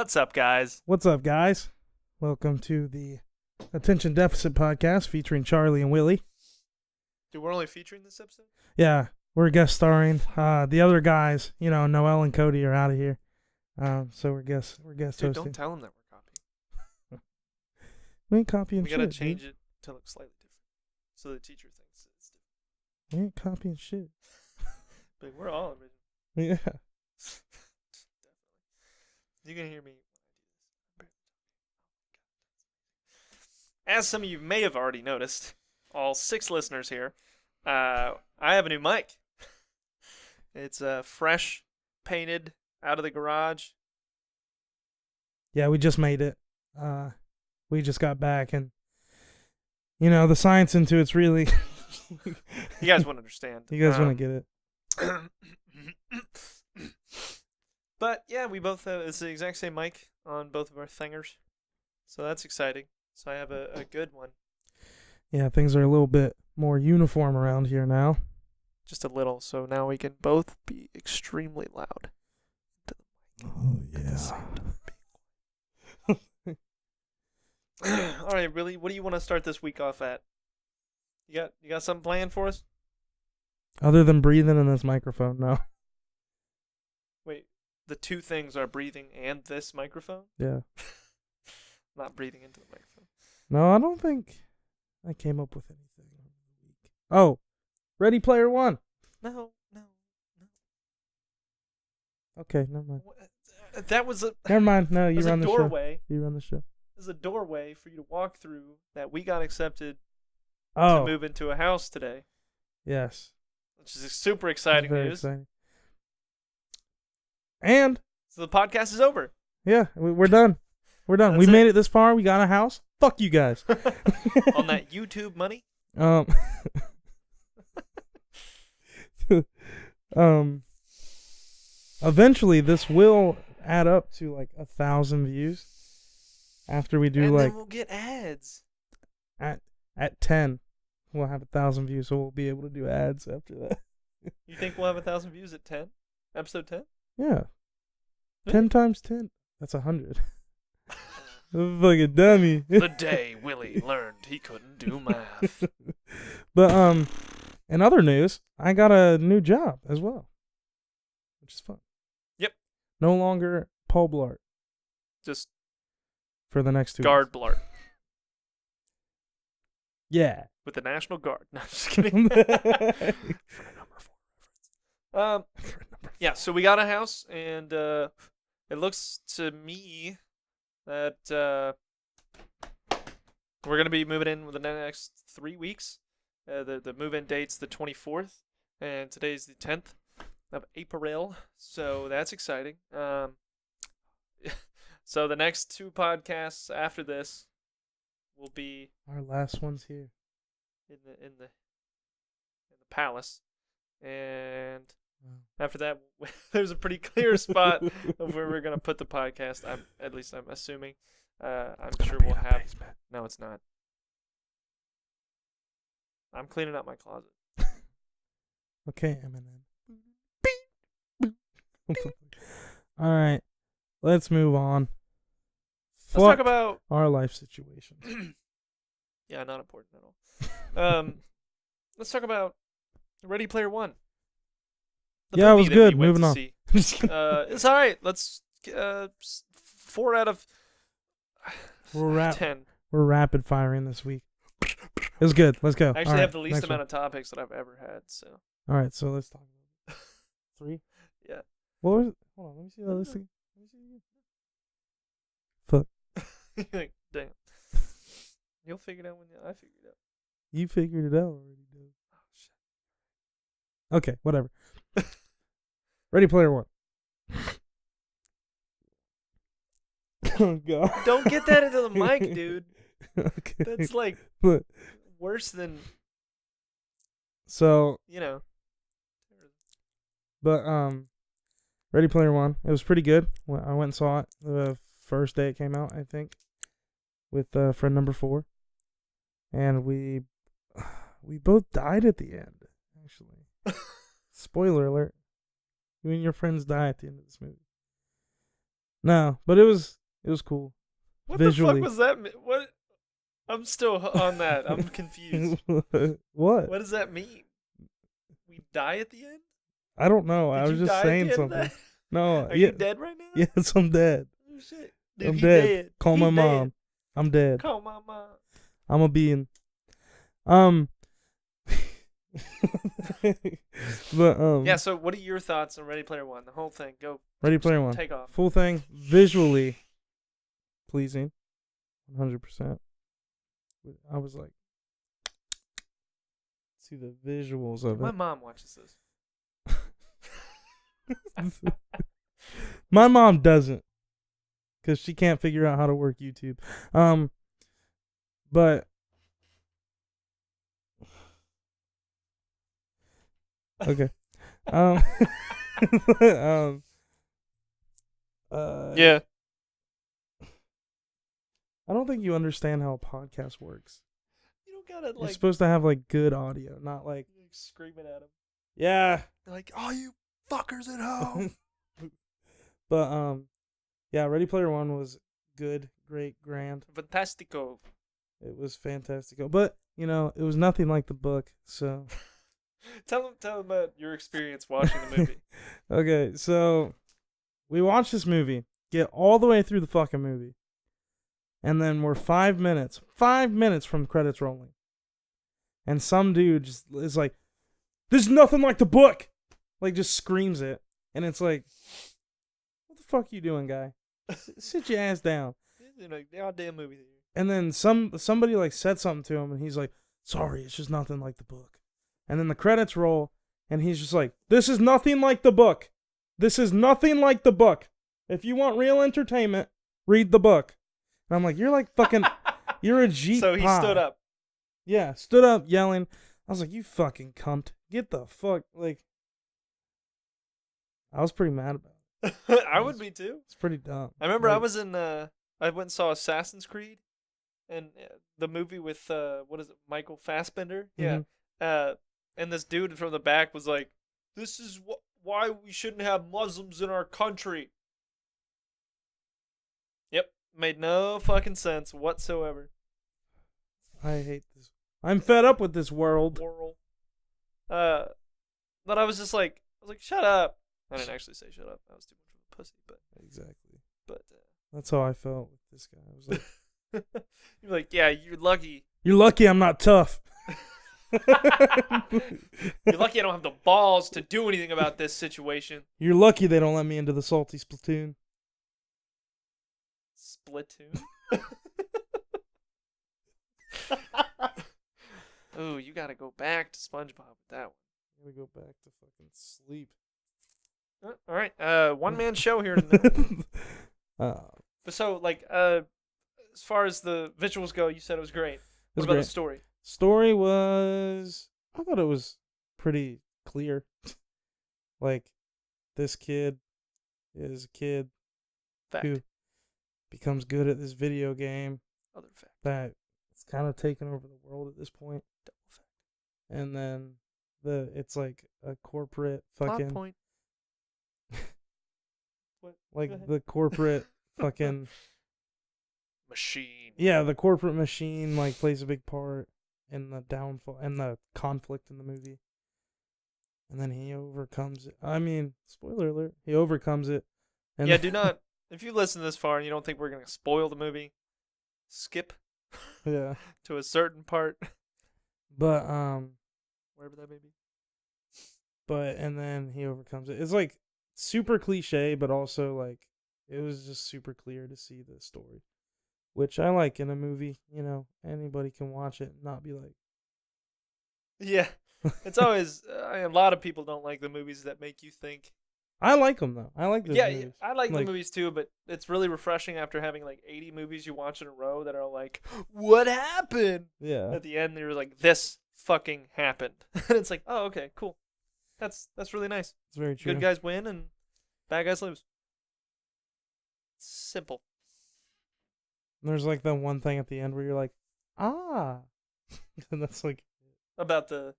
What's up, guys? What's up, guys? Welcome to the Attention Deficit Podcast featuring Charlie and Willie. Dude, we're only featuring this episode? Yeah, we're guest starring. The other guys, Noel and Cody are out of here. So we're guest Dude, hosting. don't tell them that we're copying. We ain't copying We shit. gotta change dude. it to look slightly different, so the teacher thinks it's different. We ain't copying shit. But we're all original. Yeah. Definitely. You can hear me when I do this. As some of you may have already noticed, all 6 listeners here, I have a new mic. It's fresh, painted, out of the garage. Yeah, we just made it. We just got back, and the science into it's really. You guys wouldn't understand. You guys want to get it. But yeah, we both have it's the exact same mic on both of our thingers, so that's exciting. So I have a good one. Yeah, things are a little bit more uniform around here now. Just a little, so now we can both be extremely loud. Oh yeah. All right, really, what do you want to start this week off at? You got something planned for us? Other than breathing in this microphone, no. Wait, the two things are breathing and this microphone? Yeah. Not breathing into the microphone. No, I don't think I came up with anything. Oh, Ready Player One. No. Okay, never mind. That was a Never mind. No, you run the show. doorway. You run the show. There's a doorway for you to walk through that we got accepted Oh, to move into a house today, yes. which is super exciting Very news. exciting. And So the podcast is over. yeah, we're done. We're done. That's We made it. it this far. We got a house. Fuck you guys. On that YouTube money. Um. Eventually, this will add up to like 1,000 views. After we do And like then we'll get ads. at 10, we'll have 1,000 views, so we'll be able to do ads after that. You think we'll have 1,000 views at 10? Episode 10? Yeah, Really? 10 times 10. That's 100. Fucking dummy. The day Willie learned he couldn't do math. But in other news, I got a new job as well, which is fun. Yep. No longer Paul Blart Just for the next 2 guard blart Yeah. with the National Guard. No, I'm just kidding. For a number 4 reference. Yeah, so we got a house, and it looks to me that we're going to be moving in within the next 3 weeks. The move-in date's the 24th, and today's the 10th of April, so that's exciting. So the next 2 podcasts after this will be Our last one's here. in the palace, and Wow. after that, there's a pretty clear spot of where we're gonna put the podcast. I'm assuming. I'm sure we'll have. Basement. No, it's not. I'm cleaning out my closet. Okay, Eminem. All right, let's move on. Let's talk Fuck about. our life situation. Yeah, not important at all. Let's talk about Ready Player One. The Yeah, it movie was that good. we went Moving to on. see. It's all right. Let's 4 out of We're 10. We're rapid firing this week. It was good. Let's go. I actually have the least amount of topics that I've ever had. So All right, so let's talk about it. 3. Yeah. What was it? Hold on. Let me see that list again. Fuck. Like, damn. You'll figure it out when I figure it out. You figured it out already, dude. Oh shit. Okay, whatever. Ready Player One. Oh god. Don't get that into the mic, dude. Okay. That's like But, worse than so, But Ready Player One. It was pretty good. I went and saw it the first day it came out, I think, with friend number 4, and we both died at the end. Actually, spoiler alert: you and your friends die at the end of this movie. No, but it was cool. What Visually. the fuck was that? What? I'm still on that. I'm confused. What? What does that mean? We die at the end? I don't know. I Did was you just die at saying the end of something. that? No, Are yeah, you dead right now? yes, I'm dead. Oh shit. I'm He dead. dead. Call He my dead. mom. I'm dead. Call my mom. I'm a being. Um. But Yeah, so what are your thoughts on Ready Player One? The whole thing. Go. Ready Player One. Take off. Full thing, visually pleasing, 100%. I was like, see the visuals of My it. mom watches this. My mom doesn't, because she can't figure out how to work YouTube. But okay. Um. Yeah. I don't think you understand how a podcast works. You don't gotta You're supposed to have like good audio, not like screaming at him. yeah. Like, oh, you fuckers at home. But yeah, Ready Player One was good, great, grand. Fantastico. It was fantastical, but you know, it was nothing like the book. So tell him about your experience watching the movie. okay, so we watched this movie, get all the way through the fucking movie, and then we're 5 minutes from credits rolling, and some dude just is like, "This is nothing like the book," like just screams it, and it's like, "What the fuck you doing, guy? Sit your ass down." You know, goddamn movie theater. And then somebody like said something to him, and he's like, "Sorry, it's just nothing like the book." And then the credits roll, and he's just like, "This is nothing like the book. This is nothing like the book. If you want real entertainment, read the book." And I'm like, "You're like fucking, you're a Jeep." So he stood up. Yeah, stood up yelling. I was like, "You fucking cunt. Get the fuck," like, I was pretty mad about it. I would be too. It's pretty dumb. I remember like, I was in, I went and saw Assassin's Creed, and the movie with, what is it, Michael Fassbender? Yeah. Mhm. And this dude from the back was like, "This is why we shouldn't have Muslims in our country." Yep. Made no fucking sense whatsoever. I hate this. I'm fed up with this world. Moral. But I was just like, shut up. I didn't actually say shut up. I was too much of a pussy, but. Exactly. But. That's how I felt with this guy. I was like, you're like, yeah, you're lucky. "You're lucky I'm not tough." You're lucky I don't have the balls to do anything about this situation. You're lucky they don't let me into the salty Splatoon. Splatoon? Ooh, you gotta go back to SpongeBob with that one. I'm gonna go back to fucking sleep. All right, one-man show here tonight. But so, like, as far as the visuals go, you said it was great. What about the story? Story was, I thought it was pretty clear. Like, this kid is a kid Fact. who becomes good at this video game. Other fact. That it's kind of taken over the world at this point. Double fact. And then it's like a corporate Plot fucking point. What? like the corporate fucking machine. Yeah, the corporate machine like plays a big part in the downfall and the conflict in the movie. And then he overcomes it. I mean, spoiler alert, he overcomes it. And yeah, do not. If you listen this far and you don't think we're gonna spoil the movie, skip. Yeah. To a certain part. But wherever that may be. But and then he overcomes it. It's like super cliche, but also like it was just super clear to see the story, which I like in a movie. You know, anybody can watch it and not be like. Yeah, it's always a lot of people don't like the movies that make you think. I like them though. I like those movies. I like the movies too, but it's really refreshing after having like 80 movies you watch in a row that are like, what happened? Yeah. At the end, you're like, this fucking happened, and it's like, oh, okay, cool. That's really nice. It's very true. Good guys win and bad guys lose. Simple. And there's like that one thing at the end where you're like, ah, and that's like about the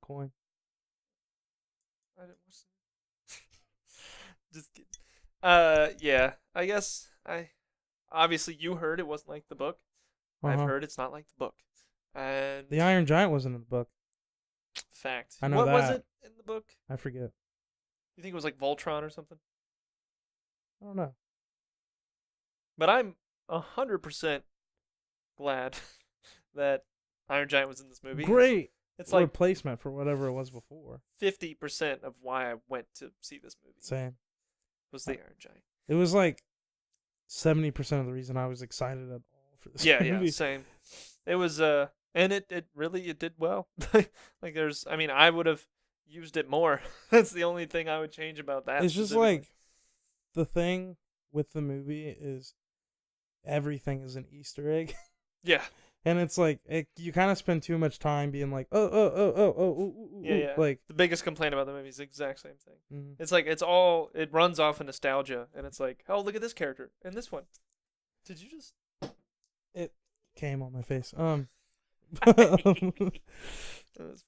coin. I didn't watch the Just kidding. Yeah. I guess obviously you heard it wasn't like the book. I've heard it's not like the book. And The Iron Giant wasn't in the book. fact. I know what that. was it in the book? I forget. You think it was like Voltron or something? I don't know. But I'm 100% glad that Iron Giant was in this movie. Great. It's like replacement for whatever it was before. 50% of why I went to see this movie. Same. Was the Iron Giant. It was like 70% of the reason I was excited at all for this movie. Yeah, same. It was and it really did well. Like I would have used it more. That's the only thing I would change about that. It's just like the thing with the movie is everything is an Easter egg. Yeah. And it's like you kind of spend too much time being like, oh, yeah. Like the biggest complaint about the movie is the exact same thing. Mm-hmm. It's like it runs off of nostalgia, and it's like, oh, look at this character and this one. Did you just? It came on my face.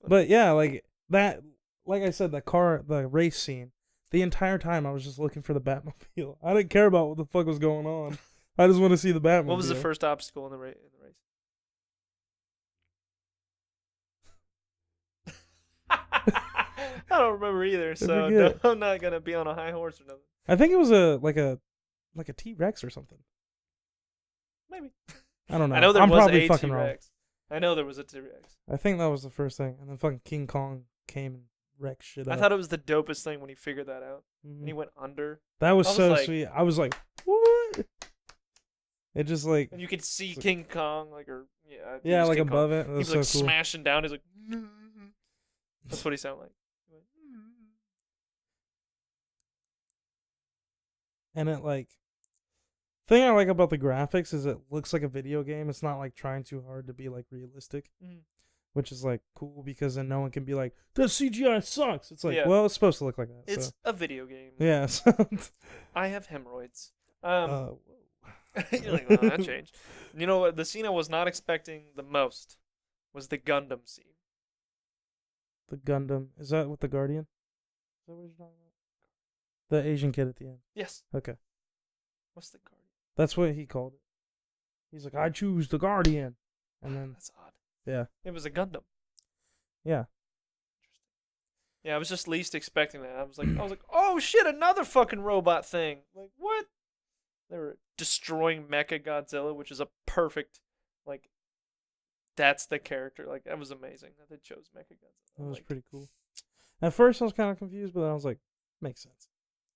But yeah, like that. Like I said, the race scene. The entire time I was just looking for the Batmobile. I didn't care about what the fuck was going on. I just want to see the Batmobile. What was the first obstacle in the race? I don't remember either, so no, I'm not gonna be on a high horse or nothing. I think it was like a T-Rex or something. Maybe. I don't know. I know there I'm was probably a fucking T-Rex. wrong. I know there was a T-Rex. I think that was the first thing, and then fucking King Kong came and wrecked shit up. I thought it was the dopest thing when he figured that out. Mm-hmm. And he went under. That was so sweet. I was like, what? It just like. And you could see King Kong like like King above Kong. it. That He was so like cool. smashing down. He's like. That's what he sounded like. And it like. Thing I like about the graphics is it looks like a video game. It's not like trying too hard to be like realistic, which is like cool because then no one can be like the CGI sucks. It's like well, it's supposed to look like that. It's a video game. Yeah. I have hemorrhoids. You're like, well, that changed. You know what? The scene I was not expecting the most was the Gundam scene. The Gundam, is that with the Guardian? Is that what you're talking about? The Asian kid at the end. Yes. Okay. What's the Guardian? That's what he called it. He's like, I choose the Guardian. And then that's odd. Yeah. It was a Gundam. Yeah. Yeah, I was just least expecting that. I was like, oh shit, another fucking robot thing. Like, what? They were destroying Mecha Godzilla, which is a perfect, like, that's the character. Like, that was amazing that they chose Mecha Godzilla. That was pretty cool. At first I was kind of confused, but then I was like, makes sense.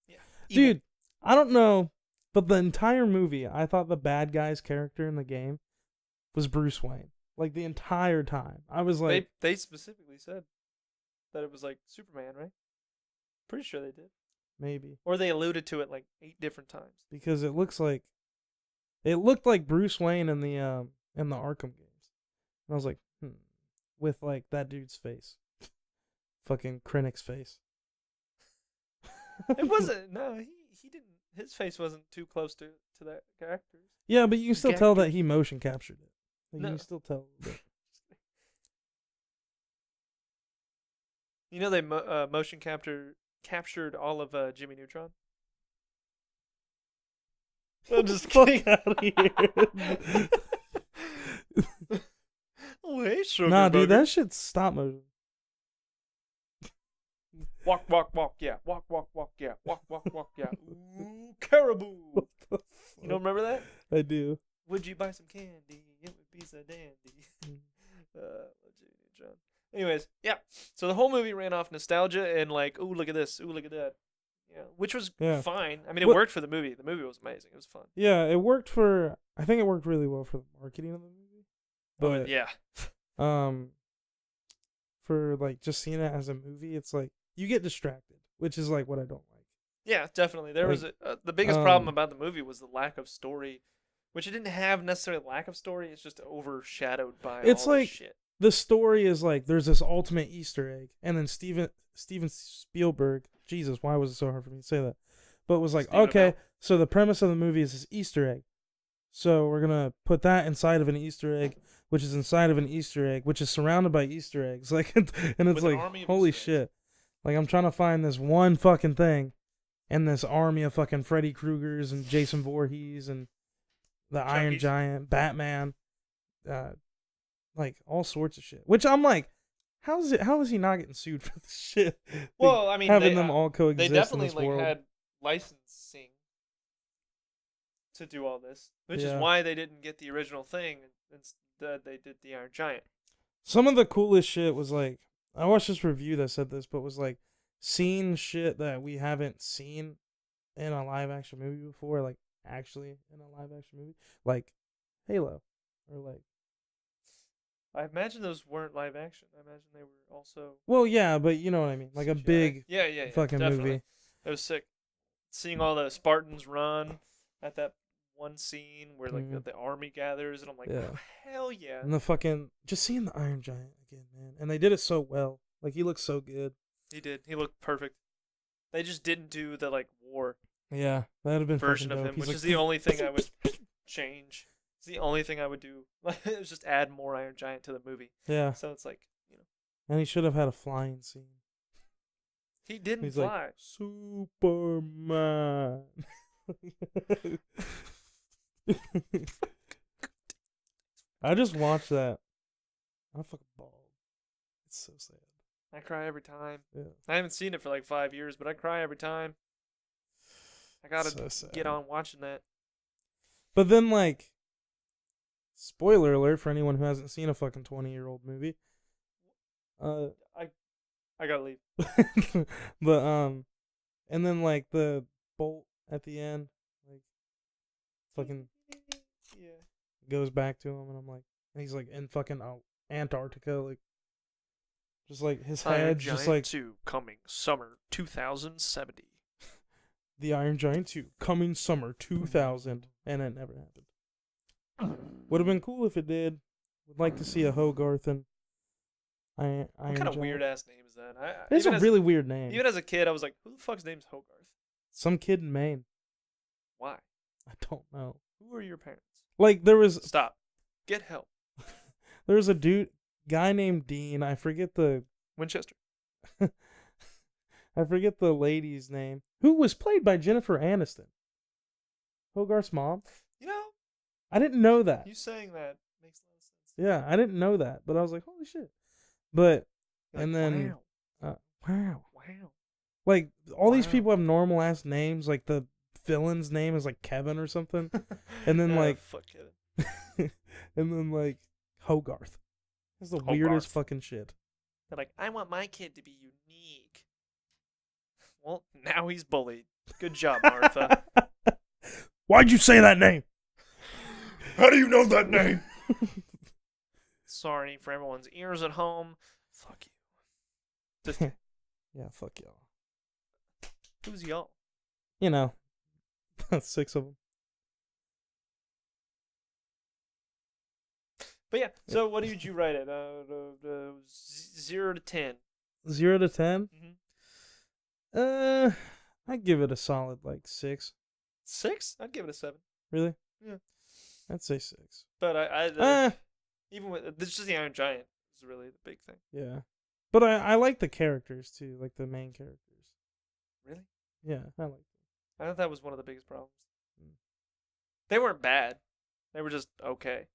Yeah. Dude, I don't know. But the entire movie, I thought the bad guy's character in the game was Bruce Wayne. Like, the entire time. I was like... They specifically said that it was, like, Superman, right? Pretty sure they did. Maybe. Or they alluded to it, like, 8 different times. Because it looks like... It looked like Bruce Wayne in the Arkham games. And I was like, with, like, that dude's face. Fucking Krennic's face. It wasn't... No, he didn't... His face wasn't too close to that character. Yeah, but you can still tell that he motion captured it. Like, no. You can still tell. You know they motion captured all of Jimmy Neutron? I'm just kidding. Out of here. Oh, hey, sugar nah, bugger. dude, that shit's stop motion. Walk, yeah. Walk, yeah. Walk, yeah. Ooh, caribou. You don't remember that? I do. Would you buy some candy? It would be so dandy. Anyways, yeah. So the whole movie ran off nostalgia and like, ooh, look at this. Ooh, look at that. Yeah, which was fine. I mean, it worked for the movie. The movie was amazing. It was fun. Yeah, it worked for... I think it worked really well for the marketing of the movie. But, yeah. For, like, just seeing it as a movie, it's like, you get distracted, which is, like, what I don't like. Yeah, definitely. There was the biggest problem about the movie was the lack of story, which it didn't have necessarily lack of story. It's just overshadowed by all this shit. The story is like there's this ultimate Easter egg, and then Steven Spielberg, Jesus, why was it so hard for me to say that? But it was like, okay, so the premise of the movie is this Easter egg. So we're gonna put that inside of an Easter egg, which is inside of an Easter egg, which is surrounded by Easter eggs. Like, and it's like, holy shit. Like, I'm trying to find this one fucking thing and this army of fucking Freddy Kruegers and Jason Voorhees and the Iron Chunkies. Giant, Batman, like all sorts of shit. Which I'm like, how is he not getting sued for this shit? Well, I mean, having they, them all they coexist in definitely this like world. had licensing to do all this, which is Yeah. why they didn't get the original thing. Instead, they did the Iron Giant. Some of the coolest shit was like, I watched this review that said this, but was like seeing shit that we haven't seen in a live action movie before, like actually in a live action movie, like Halo, or like. I imagine those weren't live action. I imagine they were also. Well, yeah, but you know what I mean, like a CGI. big yeah, fucking definitely. movie. It was sick. Seeing all the Spartans run at that one scene where like Mhm. the army gathers, and I'm like, Yeah. oh, hell yeah. And the fucking just seeing the Iron Giant again, man, and they did it so well. Like he looks so good. He did. He looked perfect. They just didn't do the like war Yeah, that'd have been version fucking of dope. him, He's which like, is the only thing I would change. It's the only thing I would do. It was just add more Iron Giant to the movie. Yeah, So it's like, and he should have had a flying scene. he didn't He's fly. like Superman. I just watched that. I fucking bawled. It's so sad. I cry every time. Yeah, I haven't seen it for like 5 years, but I cry every time. I gotta so sad. get on watching that. But then, like, spoiler alert for anyone who hasn't seen a fucking 20-year-old movie. I gotta leave. But and then like the bolt at the end, like, fucking Yeah. goes back to him, and I'm like, and he's like in fucking Antarctica, like, just like his Iron head's Giant just like 2 coming summer 2070. the Iron Giant 2 coming summer 2000, and it never happened. Would have been cool if it did. Would like to see a Hogarth and Iron What kind of Giant. weird ass name is that? It's a as, really weird name. even as a kid, I was like, who the fuck's name's Hogarth? Some kid in Maine. Why? I don't know. Who are your parents? Like there was Stop. Get help. a guy named Dean. I forget the Winchester. lady's name, who was played by Jennifer Aniston. Hogarth's mom. You know, I didn't know that. you saying that makes a lot of sense. Yeah, I didn't know that, but I was like, holy shit. But You're and like, then wow. wow. Like all these Wow. people have normal ass names. Like the villain's name is like Kevin or something, and then like fuck Kevin. and then like Hogarth. That's the Hogarth. weirdest fucking shit. They're like, I want my kid to be unique. Well, now he's bullied. Good job, Martha. Why'd you say that name? How do you know that name? Sorry for everyone's ears at home. Fuck you. Just Yeah, fuck y'all. who's y'all? You know, 6 of them. But yeah, so what did you write it? 0 to 10. 0 to 10. Mm-hmm. I'd give it a solid like 6. 6? I'd give it a 7. Really? Yeah. I'd say 6. But even with this, just the Iron Giant is really the big thing. Yeah. But I like the characters too, like the main characters. Really? Yeah, I like them. I thought that was one of the biggest problems. Mm. They weren't bad. They were just okay.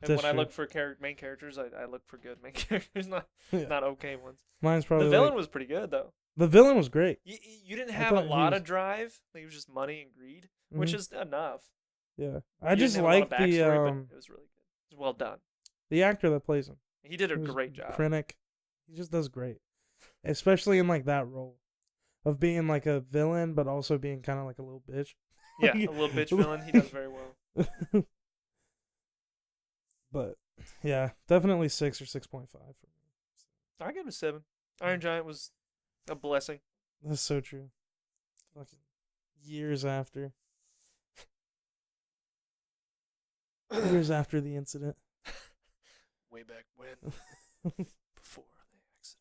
And That's when I true. look for main characters, I look for good main characters, not Yeah. not okay ones. Mine's probably The villain like, was pretty good though. the villain was great. You didn't I have a thought he lot was- of drive. Like, it was just money and greed, which Mhm. is enough. Yeah. You I didn't just have a lot of like the backstory, but it was really good. It was well done. the actor that plays him. He did a He was great job. Krennic. He just does great. Especially in like that role of being like a villain but also being kind of like a little bitch. Yeah, a little bitch villain. He does very well. But yeah, definitely 6 or 6.5 for me. I give him a 7. Iron Giant was a blessing. That's so true. Fucking years after. Years after the incident. Way back when, before the accident.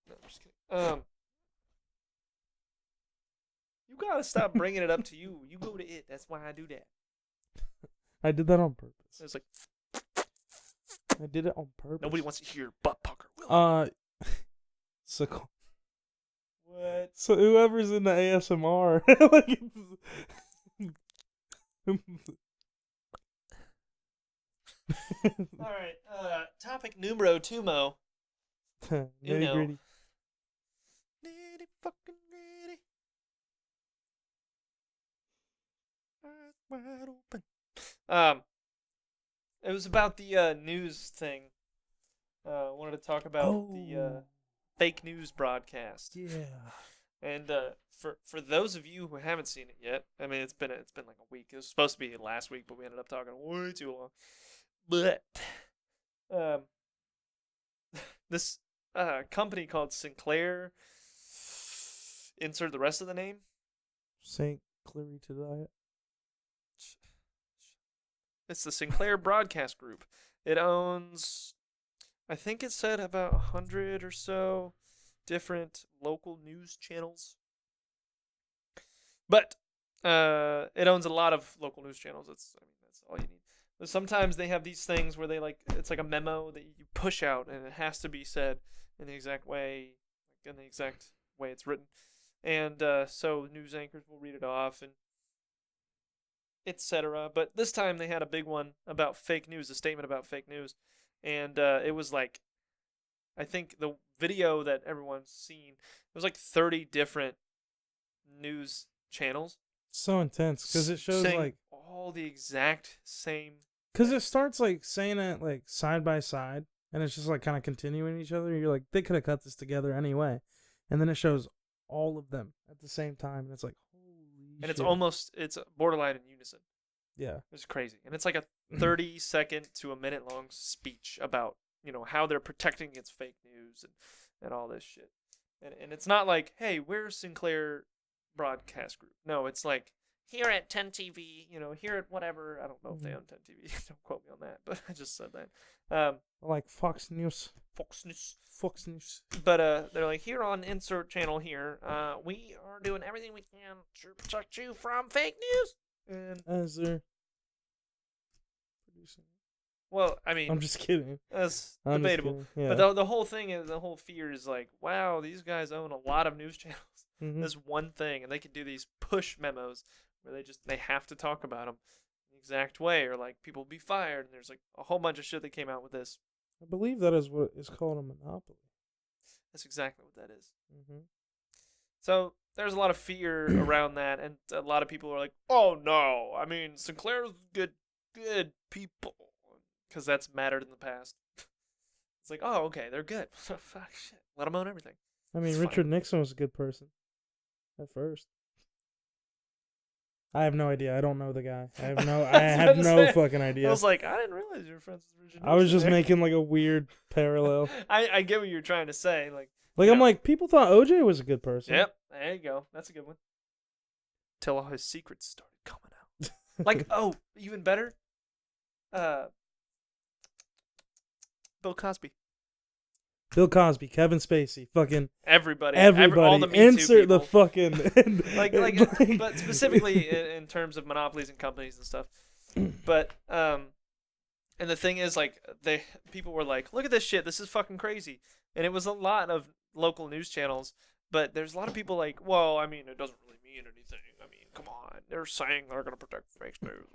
No, I'm just kidding. You gotta stop bringing it up to you. You go to it. That's why I do that. I did that on purpose. It's like I did it on purpose. nobody wants to hear butt pucker. Will. So, What? so whoever's in the ASMR, like, All right. Topic numero tumo. nitty gritty. Nitty fucking gritty. Eyes wide open. It was about the news thing. Wanted to talk about the Oh, fake news broadcast. yeah. And for those of you who haven't seen it yet, I mean it's been like a week. It was supposed to be last week, but we ended up talking way too long. But um, this company called Sinclair. Insert the rest of the name. St. Clary to diet. It's the Sinclair Broadcast Group. It owns, I think it said about 100 or so different local news channels. But it owns a lot of local news channels. That's all you need. But sometimes they have these things where it's like a memo that you push out and it has to be said in the exact way, it's written. And so news anchors will read it off and etc. But this time they had a big one about fake news, a statement about fake news. And it was like, I think the video that everyone's seen, it was like 30 different news channels. So intense because it shows saying like all the exact same. because it starts like saying it like side by side, and it's just like kind of continuing each other. You're like, they could have cut this together anyway, and then it shows all of them at the same time, and it's like, holy And shit. it's borderline in unison. Yeah. It's crazy. And it's like a 30-second to a minute long speech about, how they're protecting against fake news and all this shit. And it's not like, hey, we're Sinclair Broadcast Group. No, it's like, here at 10 TV, here at whatever. I don't know if they own 10 TV. Don't quote me on that, but I just said that. Like Fox News. Fox News. Fox News. But they're like, here on insert channel here, we are doing everything we can to protect you from fake news. And As they're producing. well, I mean, I'm just kidding. that's I'm just debatable. kidding. Yeah. But the whole thing is, the whole fear is like, wow, these guys own a lot of news channels. Mhm. This one thing, and they can do these push memos where they have to talk about them the exact way, or like people will be fired. And there's like a whole bunch of shit that came out with this. I believe that is what is called a monopoly. That's exactly what that is. Mm-hmm. So there's a lot of fear around that, and a lot of people are like, "Oh no, I mean Sinclair's good people," because that's mattered in the past. It's like, oh, okay, they're good. Fuck shit, let them own everything. I mean, It's Richard fine. Nixon was a good person at first. I have no idea. I don't know the guy. I have no. I I was have about to no say, fucking I idea. was like, I didn't realize you were friends with Richard Nixon. I was just there. making like a weird parallel. I get what you're trying to say. Like I'm like, people thought OJ was a good person. Yep, there you go. That's a good one. Till all his secrets started coming out. Like, oh, even better. Bill Cosby. Bill Cosby, Kevin Spacey, fucking Everybody. everybody. All the Me Too Insert the people. fucking But specifically in terms of monopolies and companies and stuff. But and the thing is, like, people were like, look at this shit, this is fucking crazy. And it was a lot of local news channels, but there's a lot of people like, well, I mean, it doesn't really mean anything. I mean, come on, they're saying they're gonna protect fake news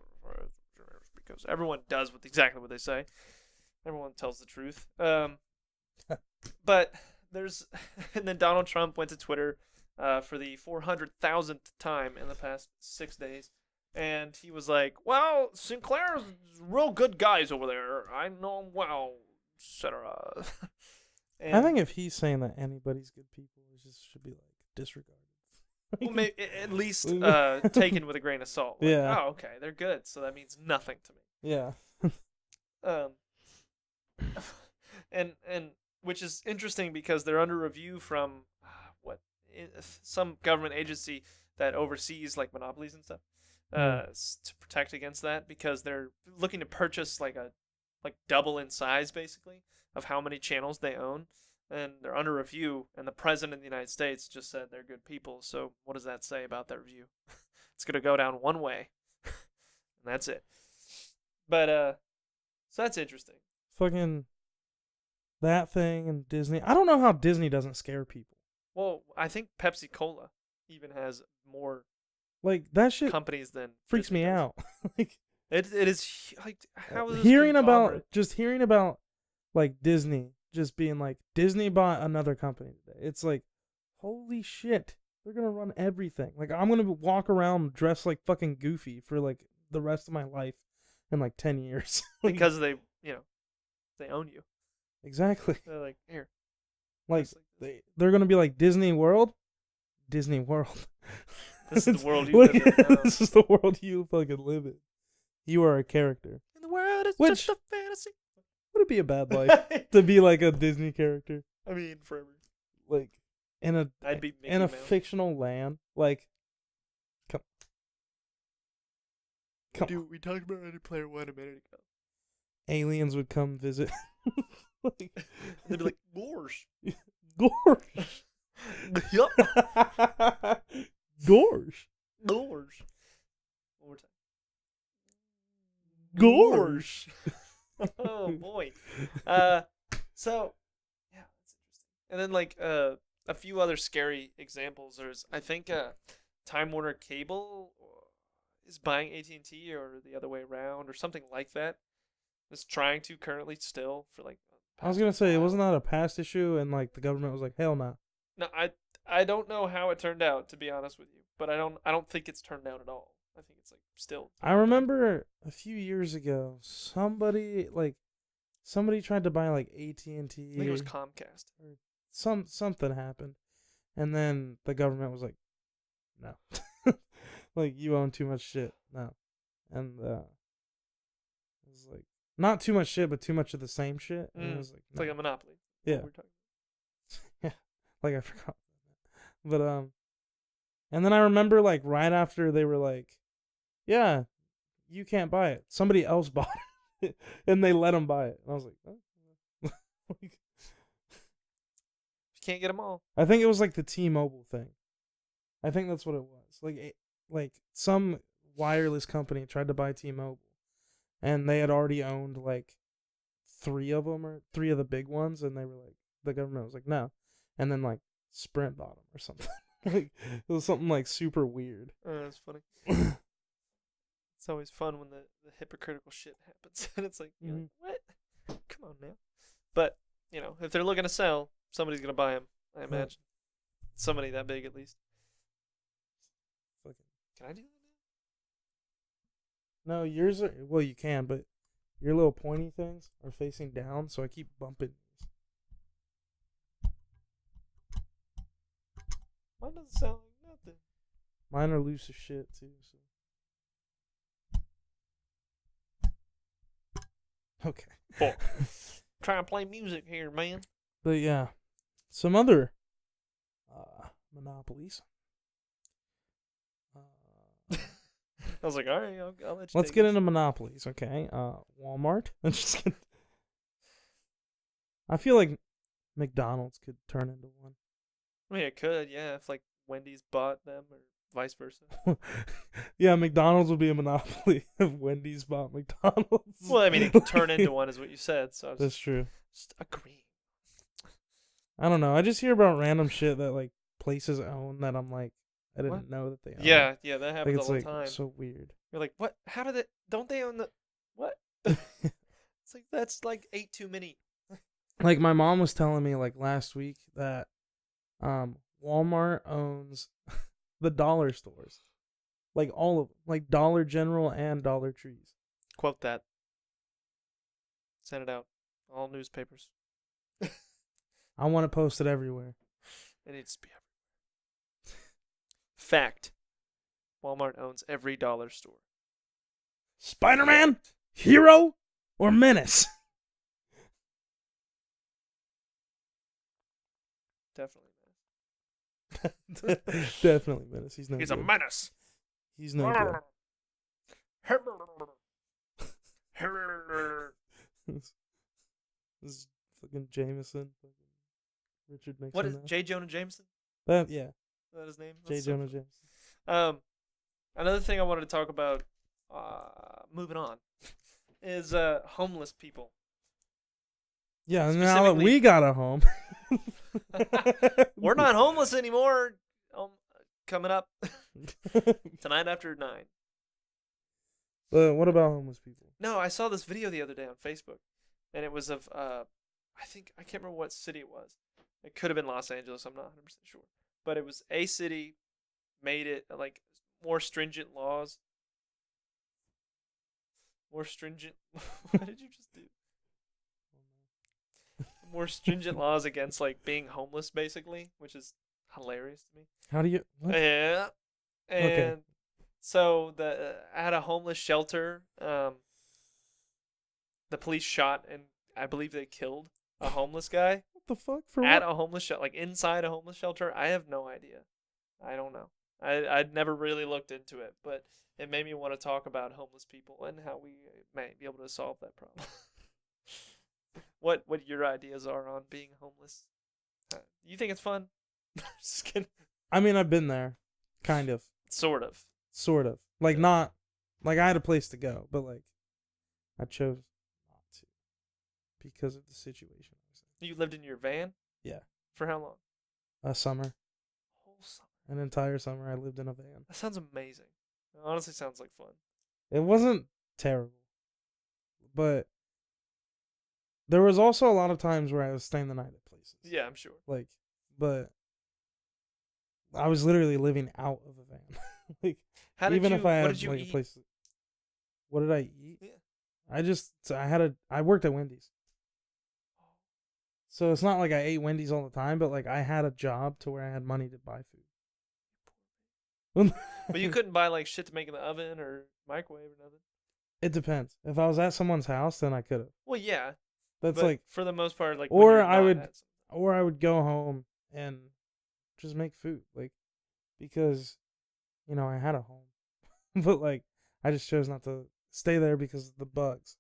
because everyone does exactly what they say. Everyone tells the truth. But there's, and then Donald Trump went to Twitter for the 400,000th time in the past 6 days, and he was like, "Well, Sinclair's real good guys over there. I know them well, etc." I think if he's saying that anybody's good people, it just should be like disregarded. well, maybe, at least taken with a grain of salt. Like, Yeah. oh, okay, they're good, so that means nothing to me. Yeah. And which is interesting because they're under review from some government agency that oversees like monopolies and stuff to protect against that, because they're looking to purchase like double in size basically of how many channels they own, and they're under review, and the president of the United States just said they're good people. So what does that say about their review? It's gonna go down one way and that's it. But so that's interesting. Fucking that thing and Disney. I don't know how Disney doesn't scare people. Well, I think Pepsi Cola even has more Like that shit companies than freaks Disney me does. out. Like It is like how is this hearing conglomerate? hearing about like Disney just being like Disney bought another company today. It's like holy shit. They're going to run everything. Like I'm going to walk around dressed like fucking Goofy for like the rest of my life in like 10 years. Like, Because they own you. exactly. They're like, here. Like dress like this. they're going to be like Disney World. Disney World. This is the world you live in now. This is the world you fucking live in. You are a character. And the world is Which- just a fantasy. Would it be a bad life to be like a Disney character? I mean, forever. Like in a I'd be Mickey in a Mouse. fictional land. Like come Dude, we talked about Ready Player One a minute ago. aliens would come visit. Like, They'd be like, Gorsh. Gorsh. Yup. Gorsh. Gorsh. One more time. Gorsh. Oh boy. So yeah, that's interesting. And then like a few other scary examples. There's I think Time Warner Cable is buying AT&T or the other way around or something like that. Is trying to currently still for like. I was gonna say, while. wasn't that a past issue? And like the government was like, hell no. No, I don't know how it turned out, to be honest with you, but I don't think it's turned out at all. I think it's like still. I remember a few years ago, somebody tried to buy like AT&T. I think it was Comcast. Something happened, and then the government was like, no, like you own too much shit, no, and it was like not too much shit, but too much of the same shit. And it was like, It's like a monopoly. Yeah. What we're talking yeah, like I forgot, but and then I remember like right after they were like, yeah, you can't buy it. Somebody else bought it, and they let them buy it. And I was like, oh. Like, You can't get them all. I think it was like the T-Mobile thing. I think that's what it was. Like some wireless company tried to buy T-Mobile, and they had already owned like three of them or three of the big ones, and they were like, the government was like, no, and then like Sprint bought them or something. Like it was something like super weird. That's funny. It's always fun when the hypocritical shit happens, and it's like, you're like, what? Come on now. But if they're looking to sell, somebody's gonna buy them. I imagine somebody that big at least. Fucking. Can I do that No, yours are well. You can, but your little pointy things are facing down, so I keep bumping these. now? Mine doesn't sound like nothing. Mine are loose as shit too. So. Okay. Try and play music here, man. But yeah, some other monopolies. I was like, all right, I'll let you. Let's take get this. into monopolies, okay? Walmart. I'm just kidding. I feel like McDonald's could turn into one. I mean, it could, yeah, if like Wendy's bought them or vice versa. Yeah, McDonald's would be a monopoly if Wendy's bought McDonald's. Well, I mean, it could turn into one, is what you said. So I was That's true. just agreeing. I don't know. I just hear about random shit that like places own that I'm like, I didn't What? know that they own. Yeah, that Like happens it's all like the time. so weird. You're like, what? How did it? Don't they own the what? It's like that's like 8 too many. Like my mom was telling me like last week that Walmart owns the dollar stores. Like all of them. Like Dollar General and Dollar Trees. Quote that. Send it out. All newspapers. I want to post it everywhere. It needs to be everywhere. Fact. Walmart owns every dollar store. Spider-Man, hero, or menace? Definitely. Definitely menace. He's no He's good. a menace. He's no good. This is fucking Jameson. Fucking Richard Nixon. What is now. J. Jonah Jameson? That, yeah. Is that his name? J. That's so Jonah funny. Jameson. Another thing I wanted to talk about, moving on, is homeless people. Yeah, and now that we got a home. We're not homeless anymore. Coming up tonight after 9. But what about homeless people? No, I saw this video the other day on Facebook, and it was of I can't remember what city it was. It could have been Los Angeles. I'm not 100% sure, but it was a city made it like more stringent laws. More stringent. What did you just do? More stringent laws against like being homeless, basically, which is hilarious to me. How do you? What? Yeah, and Okay. so at a homeless shelter, the police shot and I believe they killed a homeless guy What the fuck? For at what? a homeless shelter, like inside a homeless shelter. I have no idea. I don't know. I'd never really looked into it, but it made me want to talk about homeless people and how we may be able to solve that problem. What your ideas are on being homeless? You think it's fun? Just kidding. I mean, I've been there, kind of, Sort of. sort of. Like not, like I had a place to go, but like I chose not to because of the situation. You lived in your van? Yeah. For how long? A summer, Whole summer. an entire summer, I lived in a van. That sounds amazing. It honestly sounds like fun. It wasn't terrible, but there was also a lot of times where I was staying the night at places. Yeah, I'm sure. Like, but I was literally living out of a van. Like, How did even you? if I What had did you like eat? a place. What did I eat? Yeah. I worked at Wendy's. So it's not like I ate Wendy's all the time, but like I had a job to where I had money to buy food. But you couldn't buy like shit to make in the oven or microwave or nothing. It depends. If I was at someone's house, then I could have. Well, yeah. That's but like, for the most part, like or when you're I not would- at or I would go home and just make food, like, because, you know, I had a home, but like I just chose not to stay there because of the bugs.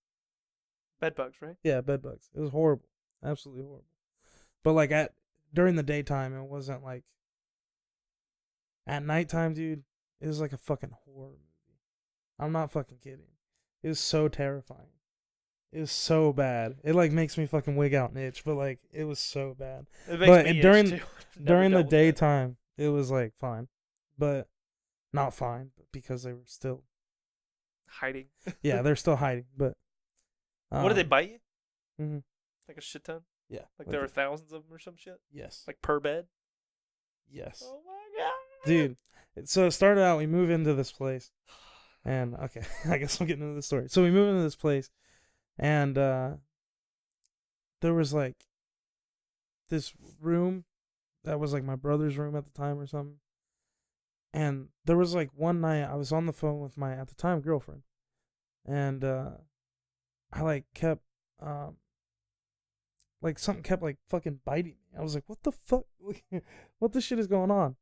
bed bugs, right? Yeah, bed bugs. It was horrible, absolutely horrible. But like during the daytime, it wasn't like. At nighttime, dude, it was like a fucking horror movie. I'm not fucking kidding. It was so terrifying. It was so bad. It like makes me fucking wig out and itch, but like it was so bad. It makes But me itch, during too. I've never during the dealt with that. daytime, it was like fine, but not fine, but because they were still Hiding. yeah they're still hiding. But What did they bite you? Mm-hmm. Like a shit ton? Yeah, Like there were thousands of them or some shit? yes, Like per bed? yes, Oh my god. dude. So it started out. We move into this place, and okay, I guess I'm getting into the story. So we move into this place. And there was like this room that was like my brother's room at the time or something. And there was like one night I was on the phone with my at the time girlfriend. And I like kept like something kept like fucking biting me. I was like, what the fuck? What the shit is going on?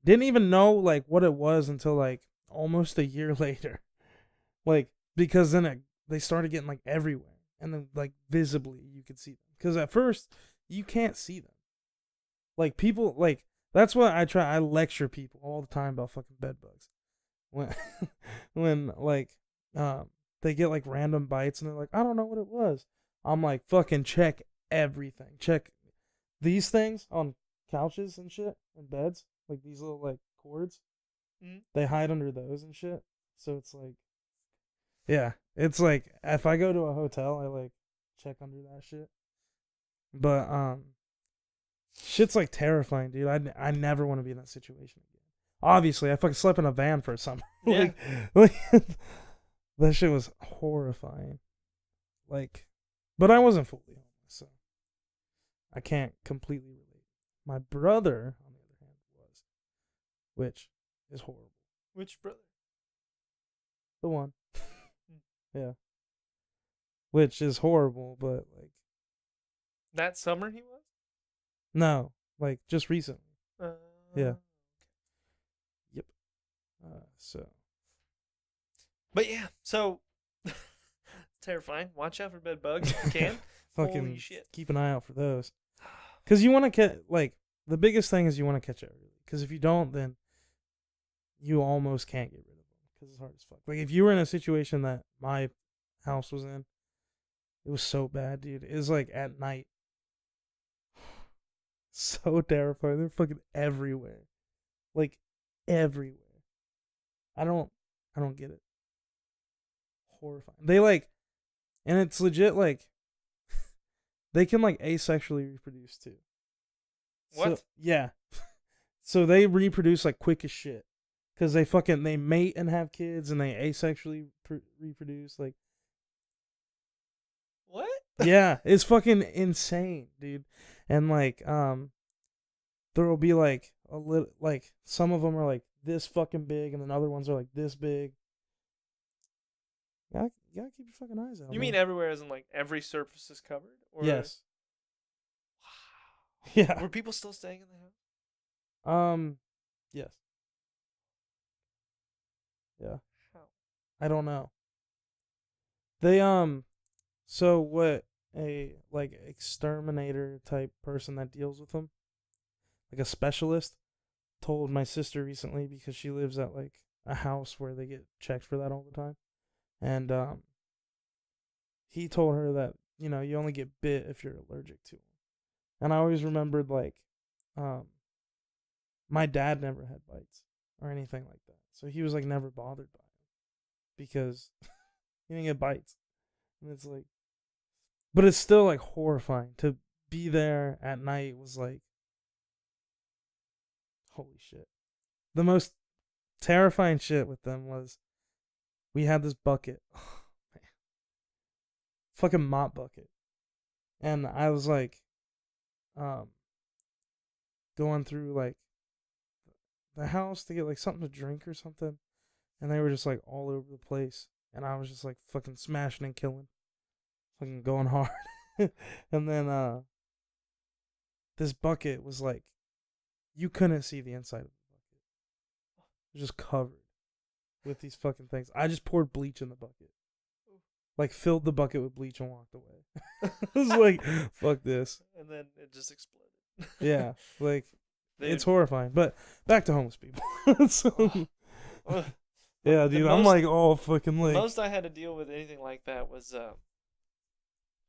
Didn't even know like what it was until like almost a year later. Like, because then they started getting like everywhere, and then like visibly you could see them. Because at first you can't see them. Like people, like that's what I try. I lecture people all the time about fucking bed bugs. When like they get like random bites and they're like, I don't know what it was. I'm like, fucking check everything. Check these things on couches and shit and beds, like these little like cords. Mm-hmm. They hide under those and shit. So it's like. Yeah, it's like if I go to a hotel, I like check under that shit. But shit's like terrifying, dude. I never want to be in that situation again. Obviously, I fucking slept in a van for a summer. Yeah. like that shit was horrifying. Like, but I wasn't fully homeless, so I can't completely relate. My brother, on the other hand, was, which is horrible. Which brother? The one. Yeah. Which is horrible, but like That summer he was? no, like just recently. Yeah. Yep. So. But yeah, so terrifying. Watch out for bed bugs if you can. Fucking Holy shit. keep an eye out for those. Because you want to catch, like, the biggest thing is you want to catch it early. Because if you don't, then you almost can't get rid of them. Because it's hard as fuck. Like, if you were in a situation that my house was in, It was so bad, dude. It was like at night. So terrifying. They're fucking everywhere. Like everywhere. I don't get it. Horrifying. They like, and it's legit like they can like asexually reproduce too. What? So, yeah. So they reproduce like quick as shit. Cause they mate and have kids, and they asexually reproduce. Like, What? yeah, it's fucking insane, dude. And like, there will be like a little, like some of them are like this fucking big, and then other ones are like this big. You gotta keep your fucking eyes out. You man. mean everywhere as in like every surface is covered? Or... Yes. Wow. Yeah. Were people still staying in the house? Yes. Yeah. How? I don't know. They so what a like exterminator type person that deals with them, like a specialist, told my sister recently because she lives at like a house where they get checked for that all the time. And he told her that, you only get bit if you're allergic to them. And I always remembered like my dad never had bites or anything like that. So he was like never bothered by them because he didn't get bites. And it's like, but it's still like horrifying to be there at night. Was like, holy shit. The most terrifying shit with them was we had this bucket. Oh, man. Fucking mop bucket. And I was like going through like the house to get like something to drink or something, and they were just like all over the place, and I was just like fucking smashing and killing, fucking going hard. And then this bucket was like, you couldn't see the inside of the bucket. It was just covered with these fucking things. I just poured bleach in the bucket, like filled the bucket with bleach and walked away. I was like, fuck this. And then it just exploded. Yeah, like it's horrifying. But back to homeless people. So, yeah, dude, I'm like all fucking like. The most I had to deal with anything like that was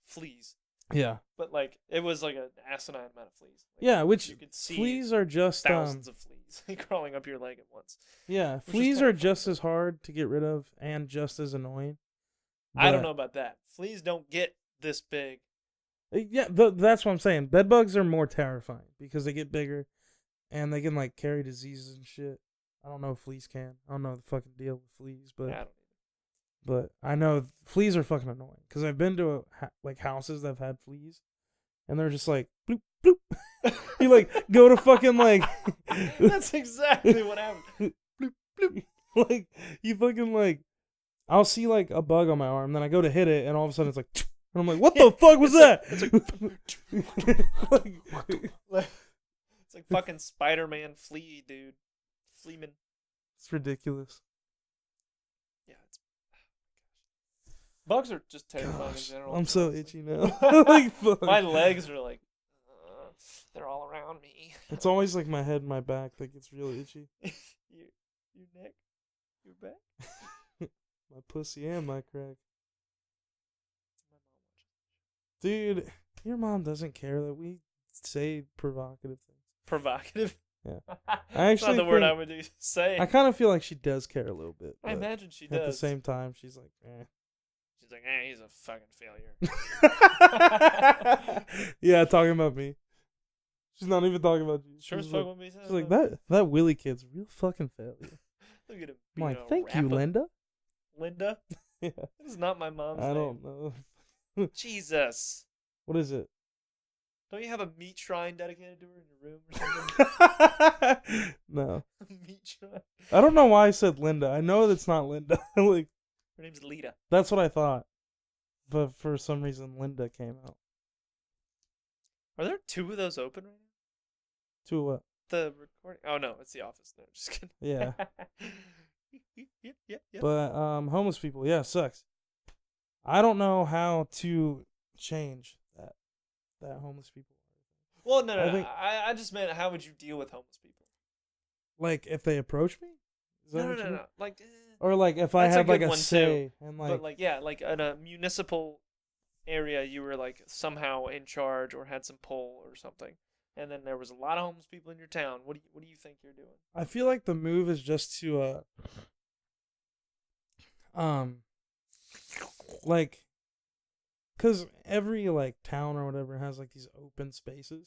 fleas. Yeah. But like it was like an asinine amount of fleas. Like, yeah, which you could see fleas are just thousands of fleas crawling up your leg at once. Yeah, fleas are just as hard to get rid of and just as annoying. I don't know about that. Fleas don't get this big. Yeah, that's what I'm saying. Bed bugs are more terrifying because they get bigger and they can like carry diseases and shit. I don't know if fleas can. I don't know the fucking deal with fleas, but I don't but I know fleas are fucking annoying because I've been to like houses that have had fleas, and they're just like bloop bloop. You like go to fucking like. That's exactly what happened. Bloop bloop. Like you fucking like, I'll see like a bug on my arm, then I go to hit it, and all of a sudden it's like. And I'm like, what the fuck was that? It's like fucking Spider-Man flea, dude. Fleaman. It's ridiculous. Yeah, it's. Bugs are just terrifying in general. I'm so itchy now. Like, fuck. My legs are like, they're all around me. It's always like my head and my back that gets real itchy. Your neck, your back, my pussy and my crack. Dude, your mom doesn't care that we say provocative things. Provocative? Yeah. That's not the word I would say. I kind of feel like she does care a little bit. I imagine she does. At the same time, she's like, eh. She's like, he's a fucking failure. Yeah, talking about me. She's not even talking about you. Sure as fuck with me. She's like, that Willie kid's a real fucking failure. Look at him. I'm like, thank you, Linda. Linda? Yeah. That is not my mom's name. I don't know. Jesus. What is it? Don't you have a meat shrine dedicated to her in your room or something? No. Meat shrine? I don't know why I said Linda. I know that's not Linda. Like, her name's Lita. That's what I thought. But for some reason, Linda came out. Are there 2 of those open right now? 2 what? The recording? Oh, no. It's the office. No, just kidding. Yeah. Yeah. But homeless people, yeah, sucks. I don't know how to change that homeless people. Well, no. I just meant how would you deal with homeless people? Like if they approach me? No. Like, or like if I had like a say and like, but like yeah, like at a municipal area you were like somehow in charge or had some pull or something, and then there was a lot of homeless people in your town, what do you think you're doing? I feel like the move is just to um like cuz every like town or whatever has like these open spaces.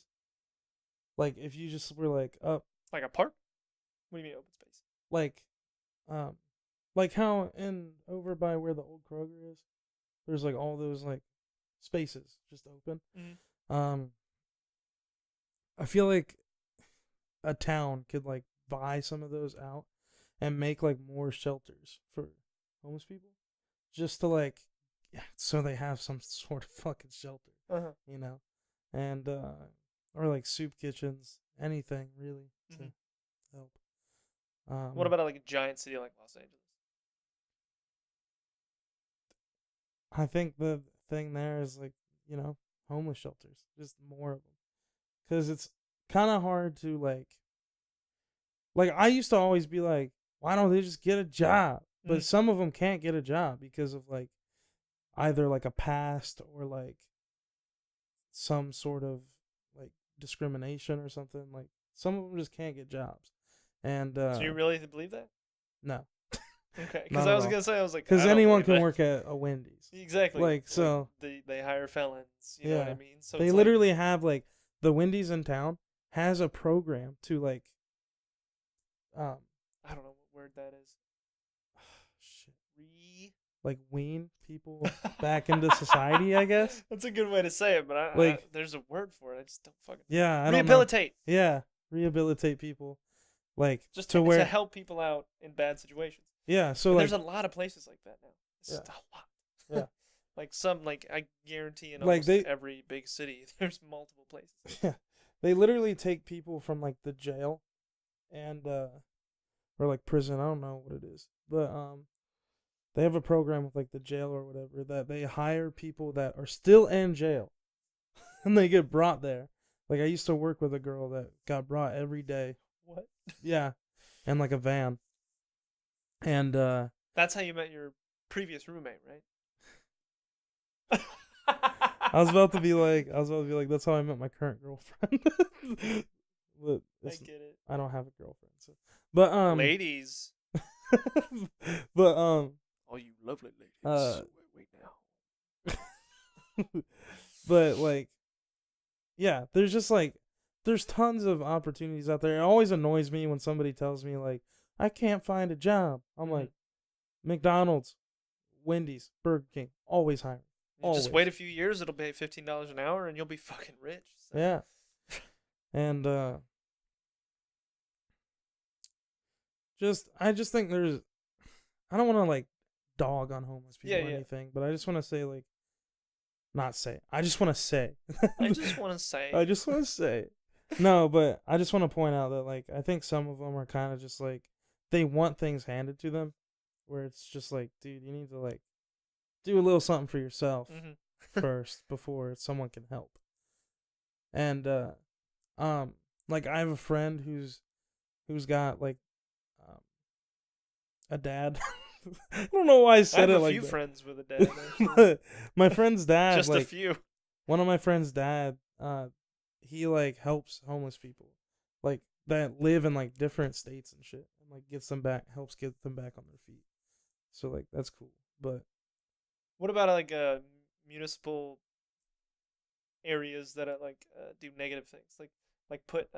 Like if you just were like up Like a park? What do you mean open space? like um like how in over by where the old Kroger is, there's like all those like spaces just open. Mm-hmm. Um I feel like a town could like buy some of those out and make like more shelters for homeless people just to like yeah, so they have some sort of fucking shelter, Uh-huh. you know. And or like soup kitchens, anything really to Mm-hmm. help. What about like a giant city like Los Angeles? I think the thing there is like, you know, homeless shelters, just more of them. Cuz it's kind of hard to like I used to always be like, why don't they just get a job? But Mm-hmm. some of them can't get a job because of like either like a past or like some sort of like discrimination or something. Like some of them just can't get jobs. And So you really believe that? no, Okay, because not I at was all. gonna say, I was like, Because I don't anyone believe can that. work at a Wendy's. Exactly. Like so, they hire felons. You know what I yeah. mean? So They it's like, literally have like the Wendy's in town has a program to like um I don't know what word that is. shit, Re. like wean people back into society, I guess. That's a good way to say it, but Like there's a word for it. I just don't fucking yeah, I don't know. rehabilitate. Yeah, rehabilitate people like Just to to where help people out in bad situations. yeah, so And like there's a lot of places like that now. It's yeah, just a lot. yeah. Like some, like I guarantee in Like almost every big city, there's multiple places. yeah, they literally take people from like the jail and or like prison, I don't know what it is. But they have a program with like the jail or whatever that they hire people that are still in jail and they get brought there. Like I used to work with a girl that got brought every day. What? Yeah. And like a van. And That's how you met your previous roommate, right? I was about to be like that's how I met my current girlfriend. But I get it. I don't have a girlfriend, so but Ladies. but Oh, you lovely ladies. Wait now. but like yeah, there's just like there's tons of opportunities out there. It always annoys me when somebody tells me like I can't find a job. I'm like McDonald's, Wendy's, Burger King, always hiring. You just wait a few years, it'll pay $15 an hour, and you'll be fucking rich. So. Yeah. And I just think there's I don't want to like dog on homeless people or anything, but I just want to say like not say. I just want to say. I just want to say. I just want to say. No, but I just want to point out that like I think some of them are kind of just like they want things handed to them where it's just like, dude, you need to like do a little something for yourself first before someone can help. And like I have a friend who's got like a dad. I don't know why I said it like that. I have a few friends with a dad. But my friend's dad, just like, a few. One of my friend's dad, he like helps homeless people, like that live in like different states and shit, and like helps get them back on their feet. So like that's cool. But what about like municipal areas that do negative things, like put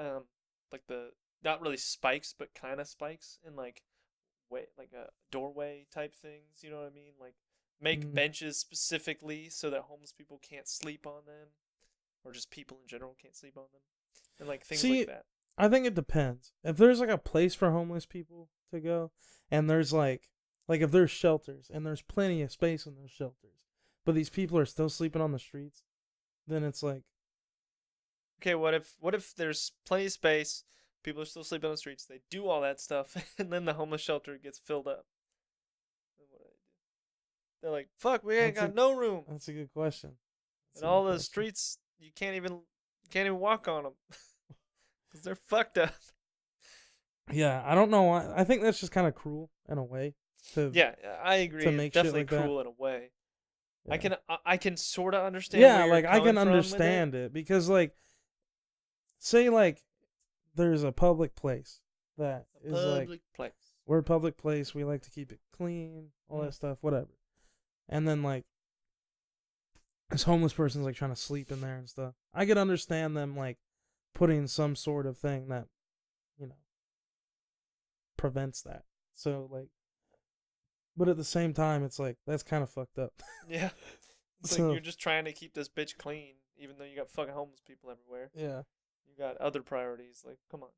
like the not really spikes but kind of spikes in like a doorway type things, you know what I mean? Like make benches specifically so that homeless people can't sleep on them, or just people in general can't sleep on them, and like things like that. I think it depends. If there's like a place for homeless people to go, and there's like if there's shelters and there's plenty of space in those shelters, but these people are still sleeping on the streets, then it's like, okay, what if there's plenty of space, people are still sleeping on the streets, they do all that stuff, and then the homeless shelter gets filled up? Then what do they do? They're like, fuck, we ain't got no room. That's a good question. And all the streets, you can't even walk on them because they're fucked up. Yeah, I don't know why. I think that's just kind of cruel in a way. Yeah, I agree. To make definitely shit like cruel that. in a way. Yeah. I can sort of understand. Yeah, where you're like I coming can from with it. understand it because like say like there's a public place that is like Public place. we're a public place, we like to keep it clean, all that stuff, whatever. And then like this homeless person's like trying to sleep in there and stuff. I could understand them like putting some sort of thing that, you know, prevents that. So like but at the same time it's like that's kind of fucked up. Yeah. It's So- like you're just trying to keep this bitch clean, even though you got fucking homeless people everywhere. Yeah. You got other priorities. Like, come on.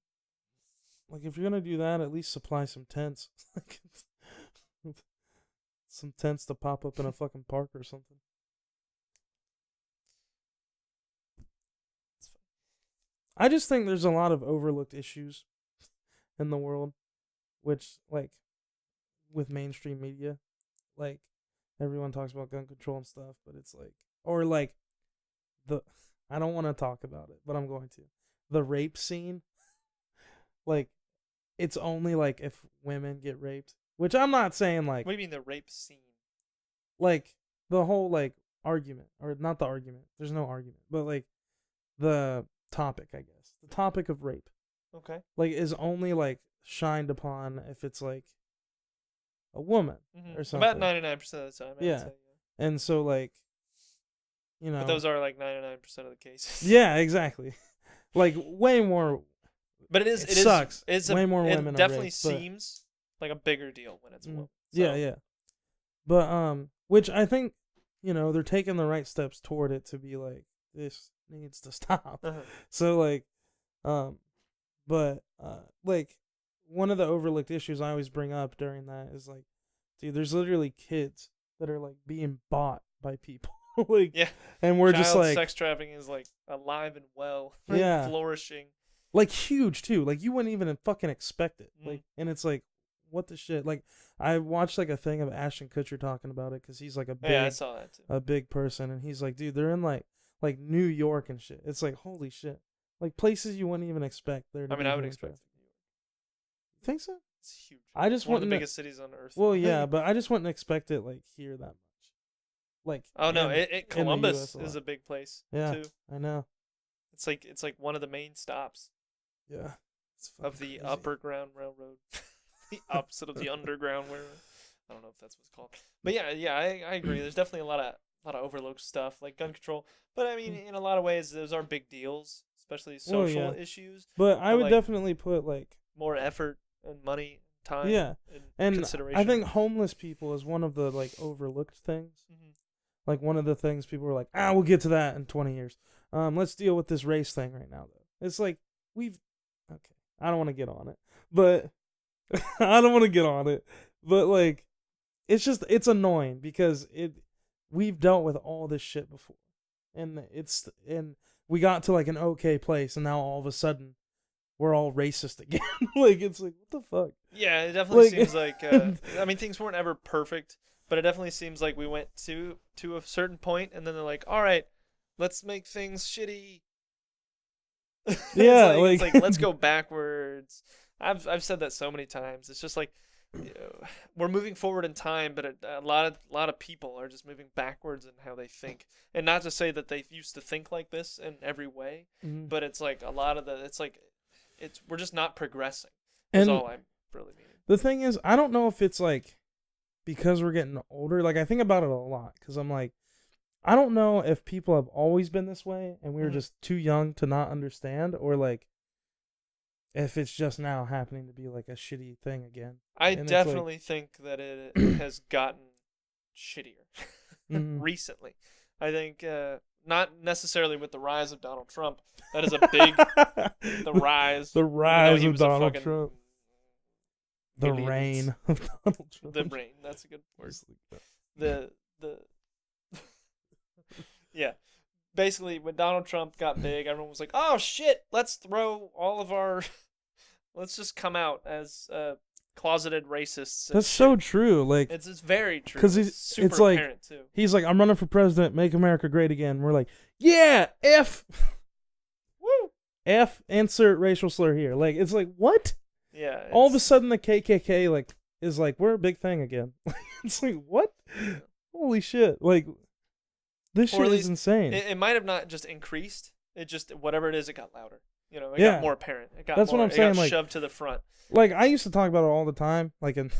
Like if you're gonna do that, at least supply some tents. Like some tents to pop up in a fucking park or something. It's fine. I just think there's a lot of overlooked issues in the world, which like with mainstream media, like everyone talks about gun control and stuff, but it's like or like the I don't want to talk about it, but I'm going to. The rape scene, like it's only like if women get raped, which I'm not saying like What do you mean the rape scene? like the whole like argument or not the argument. There's no argument, but like the topic, I guess. The topic of rape Okay. like is only like shined upon if it's like a woman or something. About 99% of the time. I'd Yeah. say, And so like you know But those are like 99% of the cases. yeah, exactly. Like way more But it sucks. It's Way more it women are definitely raped, but- seems like a bigger deal when it's a Mm. woman. Yeah, So, yeah. But which I think, you know, they're taking the right steps toward it to be like this needs to stop. Uh-huh. So like but like one of the overlooked issues I always bring up during that is like dude, there's literally kids that are like being bought by people. Like Yeah. and we're Child just like sex trafficking is like alive and well. Yeah. Flourishing. like huge too. Like you wouldn't even fucking expect it. Mm. Like and it's like what the shit? Like I watched like a thing of Ashton Kutcher talking about it cuz he's like Yeah, I saw that too. a big person and he's like, dude, they're in like New York and shit. It's like holy shit. Like places you wouldn't even expect there to I mean, be I would human expect trafficking. Think so? it's huge. I just One of the wouldn't biggest cities on earth. Well, yeah, but I just wouldn't expect it like here that much. Like Oh no, in the Columbus US a is lot. a big place Yeah. too. I know. It's like one of the main stops Yeah. It's of fucking the crazy. Upper Ground Railroad. The opposite of the Underground Railroad. I don't know if that's what it's called. But yeah, I agree. There's definitely a lot of overlooked stuff like gun control. But I mean, in a lot of ways, those are big deals, especially Well, social yeah. issues. But I but, would like, definitely put like More effort and money, time, yeah. And consideration. I think homeless people is one of the like overlooked things. Mhm. Like one of the things people are like, we'll get to that in 20 years. Let's deal with this race thing right now though. It's like okay. I don't want to get on it. But I don't want to get on it. But like it's annoying because we've dealt with all this shit before. And we got to like an okay place and now all of a sudden we're all racist again. Like it's like what the fuck? Yeah, it definitely Like- seems like. I mean, things weren't ever perfect, but it definitely seems like we went to a certain point, and then they're like, "All right, let's make things shitty." Yeah, it's like- like let's go backwards. I've said that so many times. It's just like we're moving forward in time, but a lot of people are just moving backwards in how they think. And not to say that they used to think like this in every way, Mhm. but it's like a lot of we're just not progressing. Is And all I'm really meaning. the thing is, I don't know if it's like because we're getting older. Like I think about it a lot because I'm like, I don't know if people have always been this way and we were Mhm. just too young to not understand, or like if it's just now happening to be like a shitty thing again. I And it's like- definitely think that it has gotten shittier Mhm. recently. I think not necessarily with the rise of Donald Trump. That is a big the rise. the even though rise he of was a Donald fucking Trump, the idiot. reign of Donald Trump. The reign. That's a good word. Just like that. The yeah. Basically, when Donald Trump got big, everyone was like, "Oh shit, let's throw all of our, let's just come out as closeted racists." and That's so shit." true. Like It's very true. 'Cause It's super it's like- apparent too. he's like, I'm running for president, make America great again. We're like, yeah, F, Woo. F, insert racial slur here. Like, it's like, what? Yeah. All of a it's- sudden, the KKK like is like, we're a big thing again. It's like, what? Holy shit! Like, This Or shit at is least insane. it might have not just increased. It just whatever it is, it got louder. You know, it Yeah. got more apparent. It got That's what more. I'm It saying, got like- shoved to the front. Like, I used to talk about it all the time. Like, in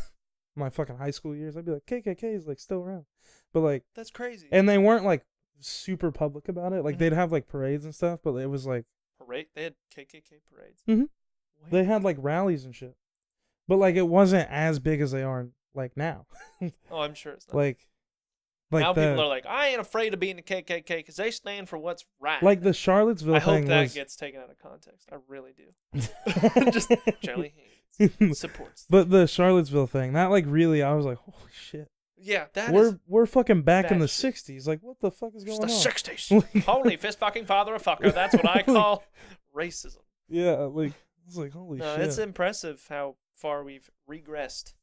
my fucking high school years, I'd be like, KKK is, like, still around. But, like, That's crazy. and they weren't, like, super public about it. Like, Mhm. they'd have, like, parades and stuff, but it was, like, Parade. They had KKK parades. Mhm. Where? they had, like, rallies and shit. But, like, it wasn't as big as they are, like, now. Oh, I'm sure it's not. Like now the, people are like, I ain't afraid of being the KKK because they stand for what's right. like the Charlottesville I hope thing that was... gets taken out of context. I really do. Just Charlie Haynes supports. But the Charlottesville thing, that, like, really, I was like, holy shit. Yeah, that is We're fucking back in the batshit. 60s. Like, what the fuck is just going the on? 60s. Holy fist fucking father of fucker. That's what I call racism. Yeah, like, it's like, holy No, shit. it's impressive how far we've regressed,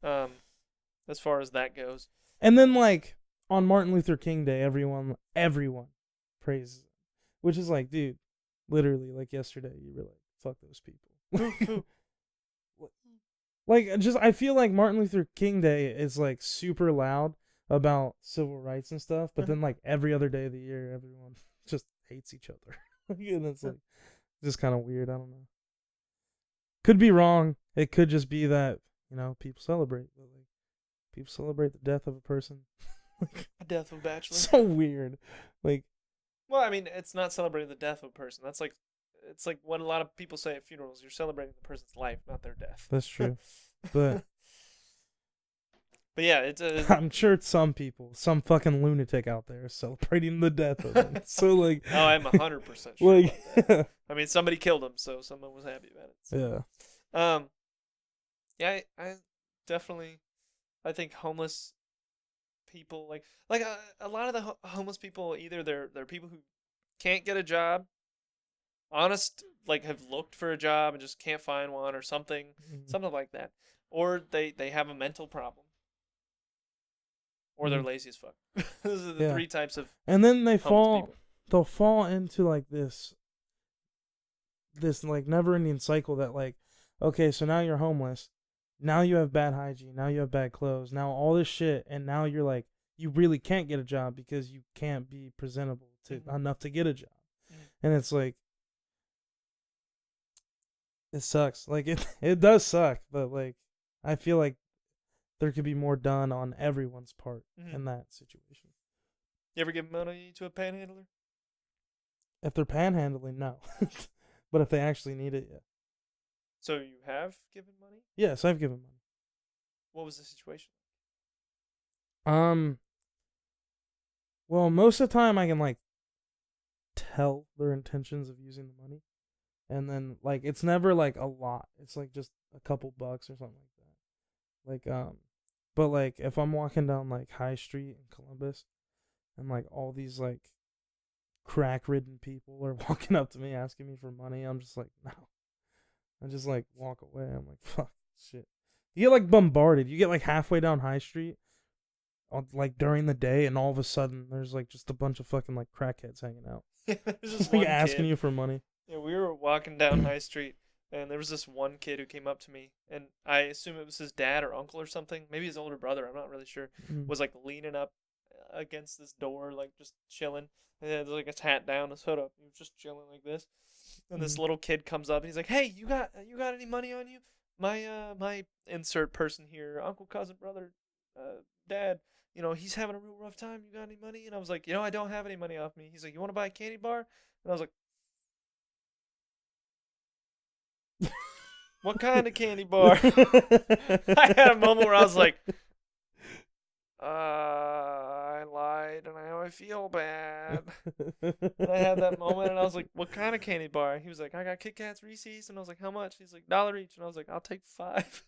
as far as that goes. And then, like, on Martin Luther King Day, everyone praises him. Which is like, dude, literally, like, yesterday, you were like, fuck those people. Like, just, I feel like Martin Luther King Day is, like, super loud about civil rights and stuff, but then, like, every other day of the year, everyone just hates each other. And it's, like, just kind of weird. I don't know. Could be wrong. It could just be that, you know, people celebrate. But, like, people celebrate the death of a person. A death of a bachelor. So weird. Like, Well, I mean, it's not celebrating the death of a person. That's like, it's like what a lot of people say at funerals. You're celebrating the person's life, not their death. that's true. But But yeah, it's I'm sure it's some people, some fucking lunatic out there celebrating the death of them. So, like, oh, I'm 100% sure. like, About that. I mean, somebody killed him, so someone was happy about it. So. yeah. Yeah, I definitely, I think homeless people like a lot of the homeless people, either they're people who can't get a job, honest, like have looked for a job and just can't find one or something like that, or they have a mental problem, or they're lazy as fuck. Those are the three types of And then homeless they'll fall into, like, this like never-ending cycle that, like, okay, so now you're homeless, now you have bad hygiene, now you have bad clothes, now all this shit, and now you're like, you really can't get a job because you can't be presentable to enough to get a job. And it's like, it sucks. Like, it does suck, but, like, I feel like there could be more done on everyone's part in that situation. You ever give money to a panhandler? If they're panhandling, no. But if they actually need it, yeah. So you have given money? Yes, I've given money. What was the situation? Well, most of the time I can, like, tell their intentions of using the money. And then, like, it's never, like, a lot. It's, like, just a couple bucks or something like that. Like, but, like, if I'm walking down, like, High Street in Columbus and, like, all these, like, crack-ridden people are walking up to me asking me for money, I'm just like, no. I just, like, walk away. I'm like, fuck, shit. You get, like, bombarded. You get, like, halfway down High Street, like, during the day, and all of a sudden, there's, like, just a bunch of fucking, like, crackheads hanging out. There's just Like, one asking kid. you for money. Yeah, we were walking down High Street, and there was this one kid who came up to me, and I assume it was his dad or uncle or something, maybe his older brother, I'm not really sure, was, like, leaning up against this door, like, just chilling, and he had, like, his hat down, his hood up, he was just chilling like this, and this little kid comes up, and he's like, hey, you got any money on you? My insert person here, uncle, cousin, brother, dad, you know, he's having a real rough time, you got any money? And I was like, you know, I don't have any money off me. He's like, you want to buy a candy bar? And I was like, what kind of candy bar? I had a moment where I was like, I lied and now I feel bad. And I had that moment and I was like, what kind of candy bar? He was like, I got Kit Kats, Reese's. And I was like, how much? He's like, $1 each. And I was like, I'll take 5.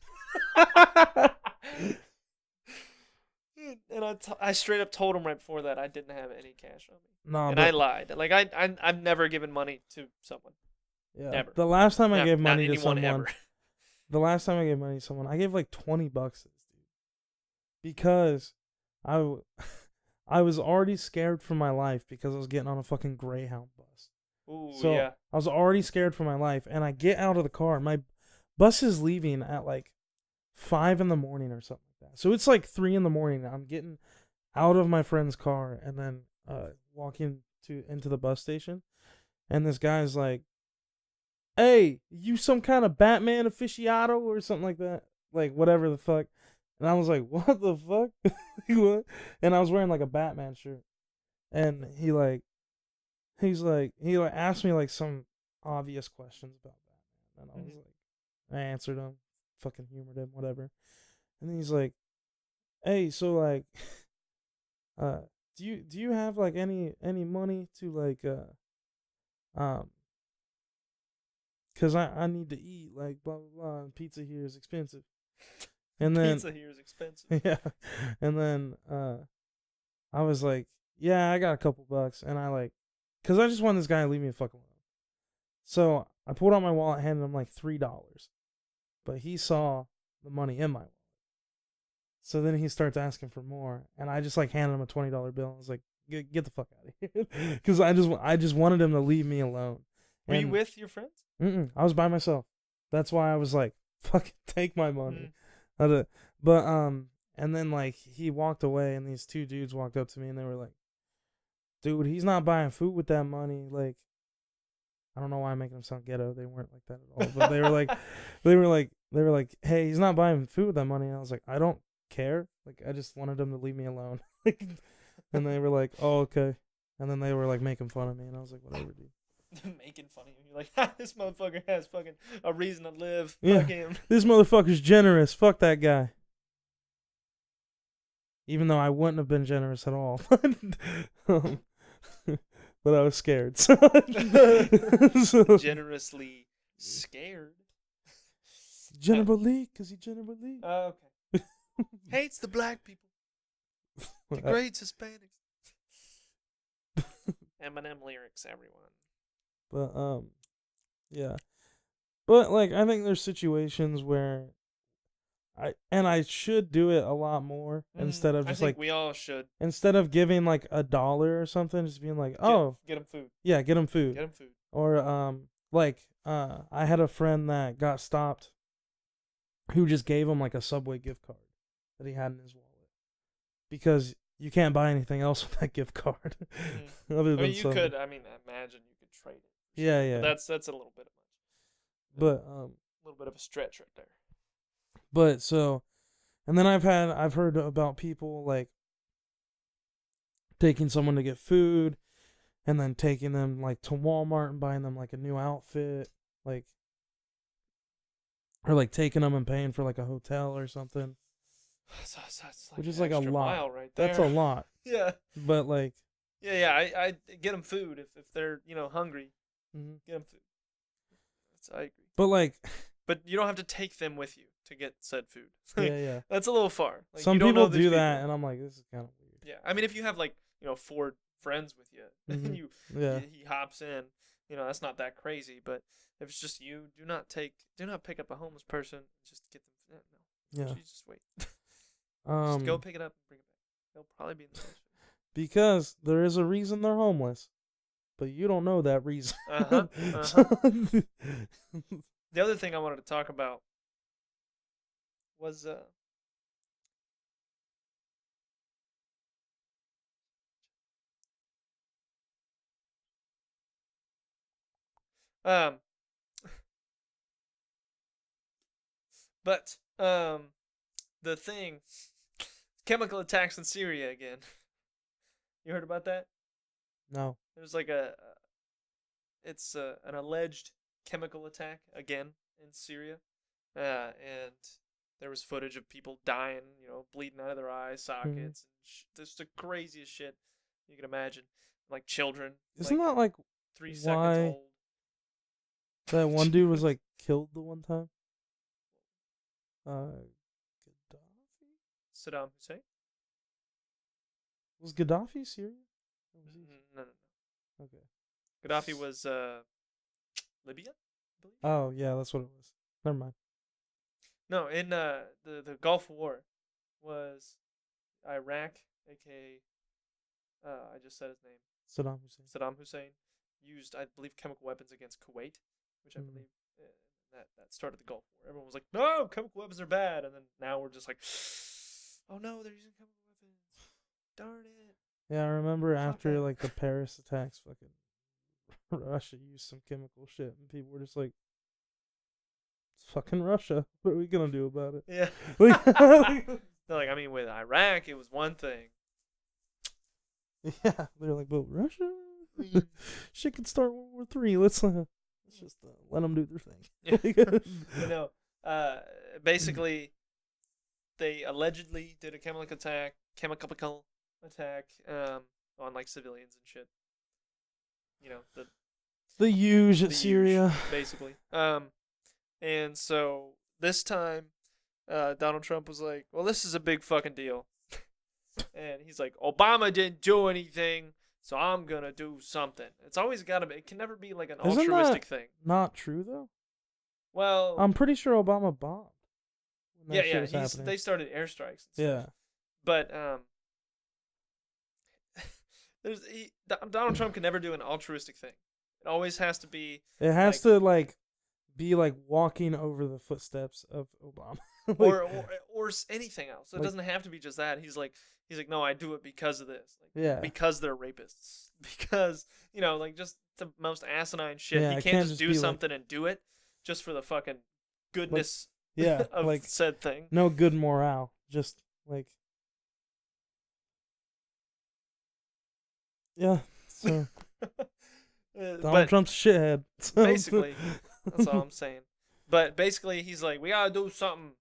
And I straight up told him right before that I didn't have any cash on me. No, and but, I lied. Like, I've never given money to someone. yeah. Never. The last time I Not- gave not money to anyone someone, ever. the last time I gave money to someone, I gave like $20 to this dude. Because I was already scared for my life because I was getting on a fucking Greyhound bus. Ooh, So yeah. I was already scared for my life, and I get out of the car. My bus is leaving at like 5 in the morning or something like that. So it's like 3 in the morning. I'm getting out of my friend's car, and then walking into the bus station, and this guy's like, "Hey, you some kind of Batman aficionado or something like that, like whatever the fuck." And I was like, "What the fuck?" What? And I was wearing like a Batman shirt, and he asked me like some obvious questions about Batman, and I was like, I answered him, fucking humored him, whatever. And then he's like, "Hey, so like, uh, do you have like any money to like um, cause I need to eat, like blah blah blah, and pizza here is expensive." And then Pizza here is expensive. yeah, and then I was like, "Yeah, I got a couple bucks," and cause I just wanted this guy to leave me the fuck alone. So I pulled out my wallet, handed him like $3, but he saw the money in my wallet. So then he starts asking for more, and I just like handed him a $20 bill. I was like, "Get the fuck out of here," because I just wanted him to leave me alone. Were you with your friends? I was by myself. That's why I was like, "Fucking take my money." But and then like he walked away, and these two dudes walked up to me, and they were like, "Dude, he's not buying food with that money." Like, I don't know why I'm making them sound ghetto. They weren't like that at all. But they were like, they were like, "Hey, he's not buying food with that money." And I was like, "I don't care. Like, I just wanted him to leave me alone." And they were like, "Oh, okay." And then they were like making fun of me, and I was like, "Whatever, dude." Making fun of you. You're like, ha, this motherfucker has fucking a reason to live. Yeah. Fuck him. This motherfucker's generous. Fuck that guy. Even though I wouldn't have been generous at all. um, but I was scared. So Generously scared. Generally, because he generally. Oh, okay. Hates the black people. Degrades Hispanics. Eminem lyrics, everyone. But yeah. But like, I think there's situations where I should do it a lot more instead of I just think like we all should. Instead of giving like $1 or something, just being like, "Oh, Get him food. yeah, get him food." Get him food. Or I had a friend that got stopped who just gave him like a Subway gift card that he had in his wallet, because you can't buy anything else with that gift card. Other than you could. I mean, imagine you could trade it. Yeah, yeah. But that's a little bit of much. But a little bit of a stretch right there. But so, and then I've heard about people like taking someone to get food, and then taking them like to Walmart and buying them like a new outfit, like, or like taking them and paying for like a hotel or something. That's like which is like a lot. Mile right there. That's a lot. Yeah. But like. Yeah. I get them food if they're hungry. Mm-hmm. Get them food. I agree. But like. But you don't have to take them with you to get said food. Yeah. That's a little far. Like, some people do that, and I'm like, this is kind of weird. Yeah. I mean, if you have like 4 friends with you, and he hops in, that's not that crazy. But if it's just you, do not pick up a homeless person. Just get them. No. Yeah. Just wait. Just go pick it up and bring it back. They'll probably be in the station. Because there is a reason they're homeless, but you don't know that reason. The other thing I wanted to talk about was the thing, chemical attacks in Syria again. You heard about that? No. There's like it's an alleged chemical attack again in Syria, and there was footage of people dying, bleeding out of their eye sockets, and just the craziest shit you can imagine. Like children. Isn't that like 3 seconds old? That one dude was like killed the one time? Gaddafi? Saddam Hussein? Was Gaddafi Syria? No. Okay. Gaddafi was Libya, I believe. Oh yeah, that's what it was. Never mind. No, in the Gulf War was Iraq, aka I just said his name. Saddam Hussein used, I believe, chemical weapons against Kuwait, which I believe that started the Gulf War. Everyone was like, "No, chemical weapons are bad," and then now we're just like, "Oh no, they're using chemical weapons. Darn it." Yeah, I remember after that. like the Paris attacks, fucking Russia used some chemical shit, and people were just like, "It's fucking Russia. What are we gonna do about it?" Yeah. Like, They're like, I mean, with Iraq, it was one thing. yeah, they're like, "But Russia, Mm. shit could start World War III. Let's just let them do their thing." You know, basically, they allegedly did a chemical attack on like civilians and shit. You know, The huge the Syria. huge, basically. And so this time, Donald Trump was like, "Well, this is a big fucking deal," and he's like, "Obama didn't do anything, so I'm gonna do something." It's always gotta be. It can never be like an Isn't altruistic that thing. not true though? Well, I'm pretty sure Obama bombed when that shit yeah. was happening. They started airstrikes. And stuff. Yeah. But Donald Trump can never do an altruistic thing. It always has to be. It has to like be like walking over the footsteps of Obama. Like, or anything else. It like- doesn't have to be just that. He's like, no, I do it because of this. Like, yeah. because they're rapists. Because like just the most asinine shit. Yeah, He it can't can't just just be do like- something and do it just for the fucking goodness Yeah. of like said thing. no good morale. Just like yeah. So Donald But Trump's a shithead. So- basically, that's all I'm saying. But basically, he's like, we gotta do something.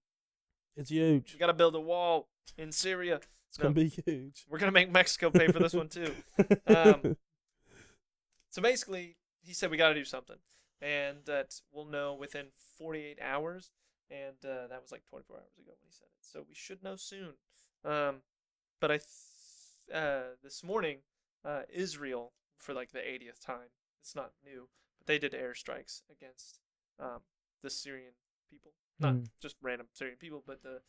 it's huge. We gotta build a wall in Syria. It's gonna be huge. We're gonna make Mexico pay for this one too. Um, So basically, he said we got to do something, and that we'll know within 48 hours, and that was like 24 hours ago when he said it. So we should know soon. But this morning, Israel, for like the 80th time, it's not new, but they did airstrikes against the Syrian people, not just random Syrian people, but the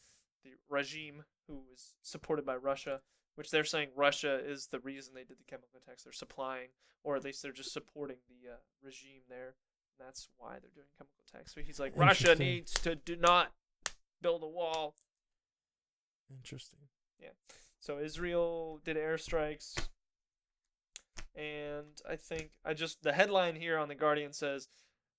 regime who is supported by Russia, which they're saying Russia is the reason they did the chemical attacks. They're supplying, or at least they're just supporting the regime there. And that's why they're doing chemical attacks. So he's like, Russia Interesting. needs to do not build a wall. Interesting. Yeah. So Israel did airstrikes. And I think the headline here on The Guardian says,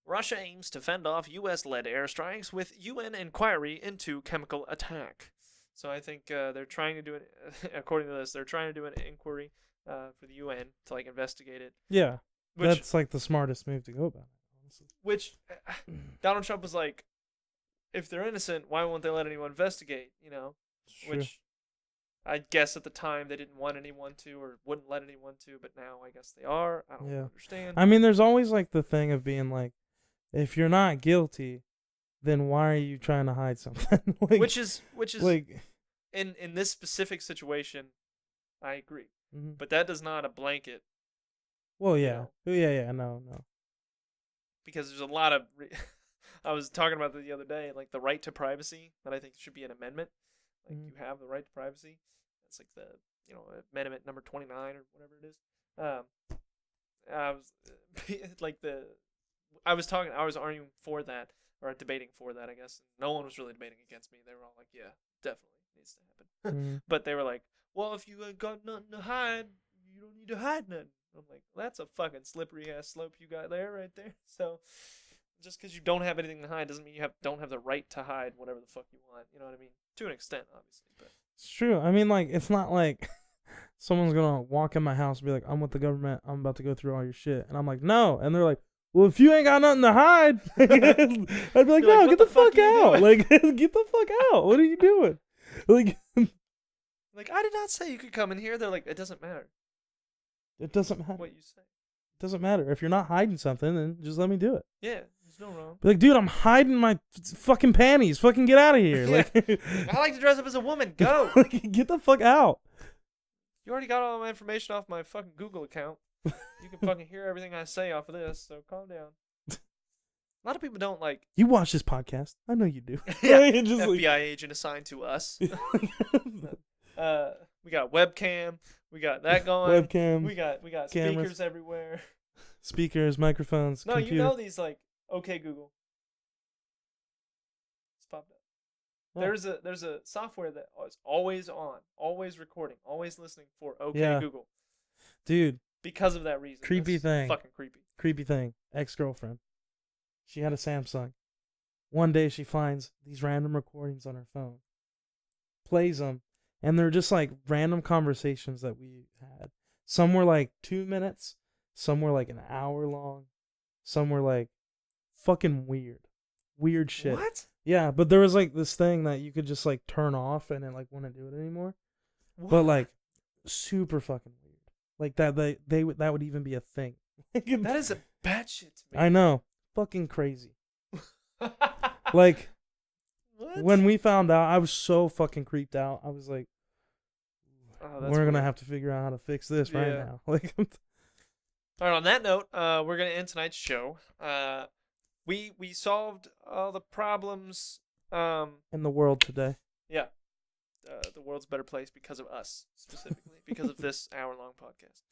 Russia aims to fend off U.S.-led airstrikes with UN inquiry into chemical attack. So I think they're trying to do it, according to this, they're trying to do an inquiry for the UN to like investigate it. Yeah. Which, That's like the smartest move to go about it, honestly. which Donald Trump was like, if they're innocent, why won't they let anyone investigate? True. Which I guess at the time they didn't want anyone to or wouldn't let anyone to, but now I guess they are. I don't understand. I mean, there's always like the thing of being like, if you're not guilty, then why are you trying to hide something? Like, which is like, in this specific situation, I agree, mhm. but that does not a blanket. Well, yeah, no, Because there's a lot of I was talking about that the other day, like the right to privacy, that I think should be an amendment. Like you have the right to privacy. It's like the amendment number 29 or whatever it is. I was like I was arguing for that, or debating for that, I guess. No one was really debating against me. They were all like, yeah, definitely needs to happen. But they were like, well, if you got nothing to hide, you don't need to hide nothing. I'm like, well, that's a fucking slippery ass slope you got there, right there. So just because you don't have anything to hide doesn't mean you don't have the right to hide whatever the fuck you want. You know what I mean? To an extent, obviously. But It's true. I mean, like, it's not like someone's gonna walk in my house and be like, I'm with the government, I'm about to go through all your shit. And I'm like, no. And they're like, well, if you ain't got nothing to hide, I'd be like, You're no, like, get the fuck out. Like, get the fuck out. What are you doing? Like, like, I did not say you could come in here. They're like, it doesn't matter it doesn't matter. what you say. It doesn't matter. If you're not hiding something, then just let me do it. Yeah, there's no wrong. Be like, dude, I'm hiding my fucking panties. Fucking get out of here. Yeah. Like, I like to dress up as a woman. Go. like, get the fuck out. You already got all my information off my fucking Google account. You can fucking hear everything I say off of this, so calm down. A lot of people don't like. You watch this podcast. I know you do. Yeah, Just FBI agent assigned to us. We got webcam. We got that going. Webcam. We got cameras. speakers everywhere. Speakers, microphones, No, computer. you know these like, okay, Google. It's popped up. Oh. There's a software that is always on, always recording, always listening for OK Yeah. Google. Dude, Because of that reason. creepy That's thing. Fucking creepy. Creepy thing. Ex-girlfriend. She had a Samsung. One day she finds these random recordings on her phone. Plays them. And they're just like random conversations that we had. Some were like 2 minutes. Some were like an hour long. Some were like fucking weird. Weird shit. What? Yeah, but there was like this thing that you could just like turn off and then like wouldn't do it anymore. What? But like super fucking weird. Like that that would even be a thing. That is a batshit to me. I know. Fucking crazy. Like What? when we found out, I was so fucking creeped out. I was like, Oh, we're that's gonna weird. have to figure out how to fix this right Yeah. now. Like, All right. On that note, we're gonna end tonight's show. We solved all the problems. in the world today. Yeah. The world's a better place because of us, specifically because of this hour-long podcast.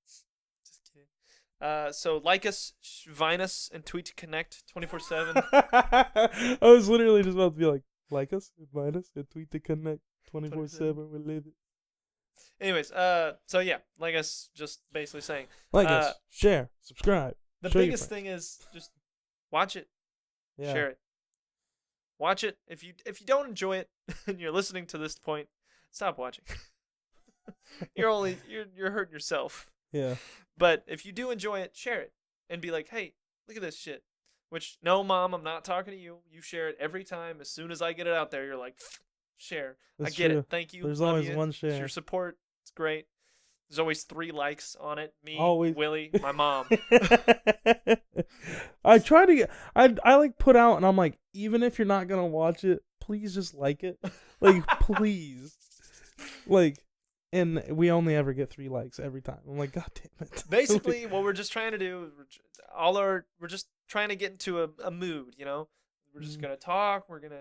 Just kidding. So like us, Vine us, and tweet to connect 24/7. I was literally just about to be like us, invite us, and tweet to connect 24/7. We live it. Anyways, so yeah, like us, just basically saying. Like us, share, subscribe. The show your biggest friends. thing is just watch it, Yeah. share it, watch it. If you don't enjoy it and you're listening to this point, stop watching. you're hurting yourself. Yeah. But if you do enjoy it, share it and be like, hey, look at this shit. Which, no, Mom, I'm not talking to you. You share it every time. As soon as I get it out there, you're like, share. That's I get true. it. Thank you. There's Love always you. one It's share. your support. It's great. There's always 3 likes on it. Me, Always. Willie, my mom. I try to get. I like put out, and I'm like, even if you're not gonna watch it, please just like it. Like, please. Like, and we only ever get 3 likes every time. I'm like, God damn it. Basically, what we're just trying to do, we're just trying to get into a mood, you know? We're just going to talk. We're going to,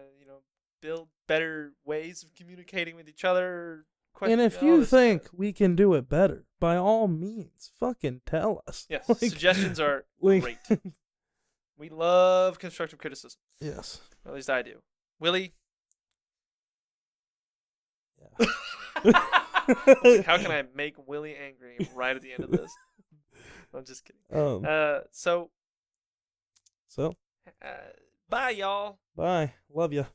build better ways of communicating with each other. And if you think we can do it better, by all means, fucking tell us. Yes, Like, suggestions are like- great. We love constructive criticism. Yes. Or at least I do. Willie? Yeah. Like, how can I make Willie angry right at the end of this? I'm just kidding. So, bye, y'all. Bye. Love ya.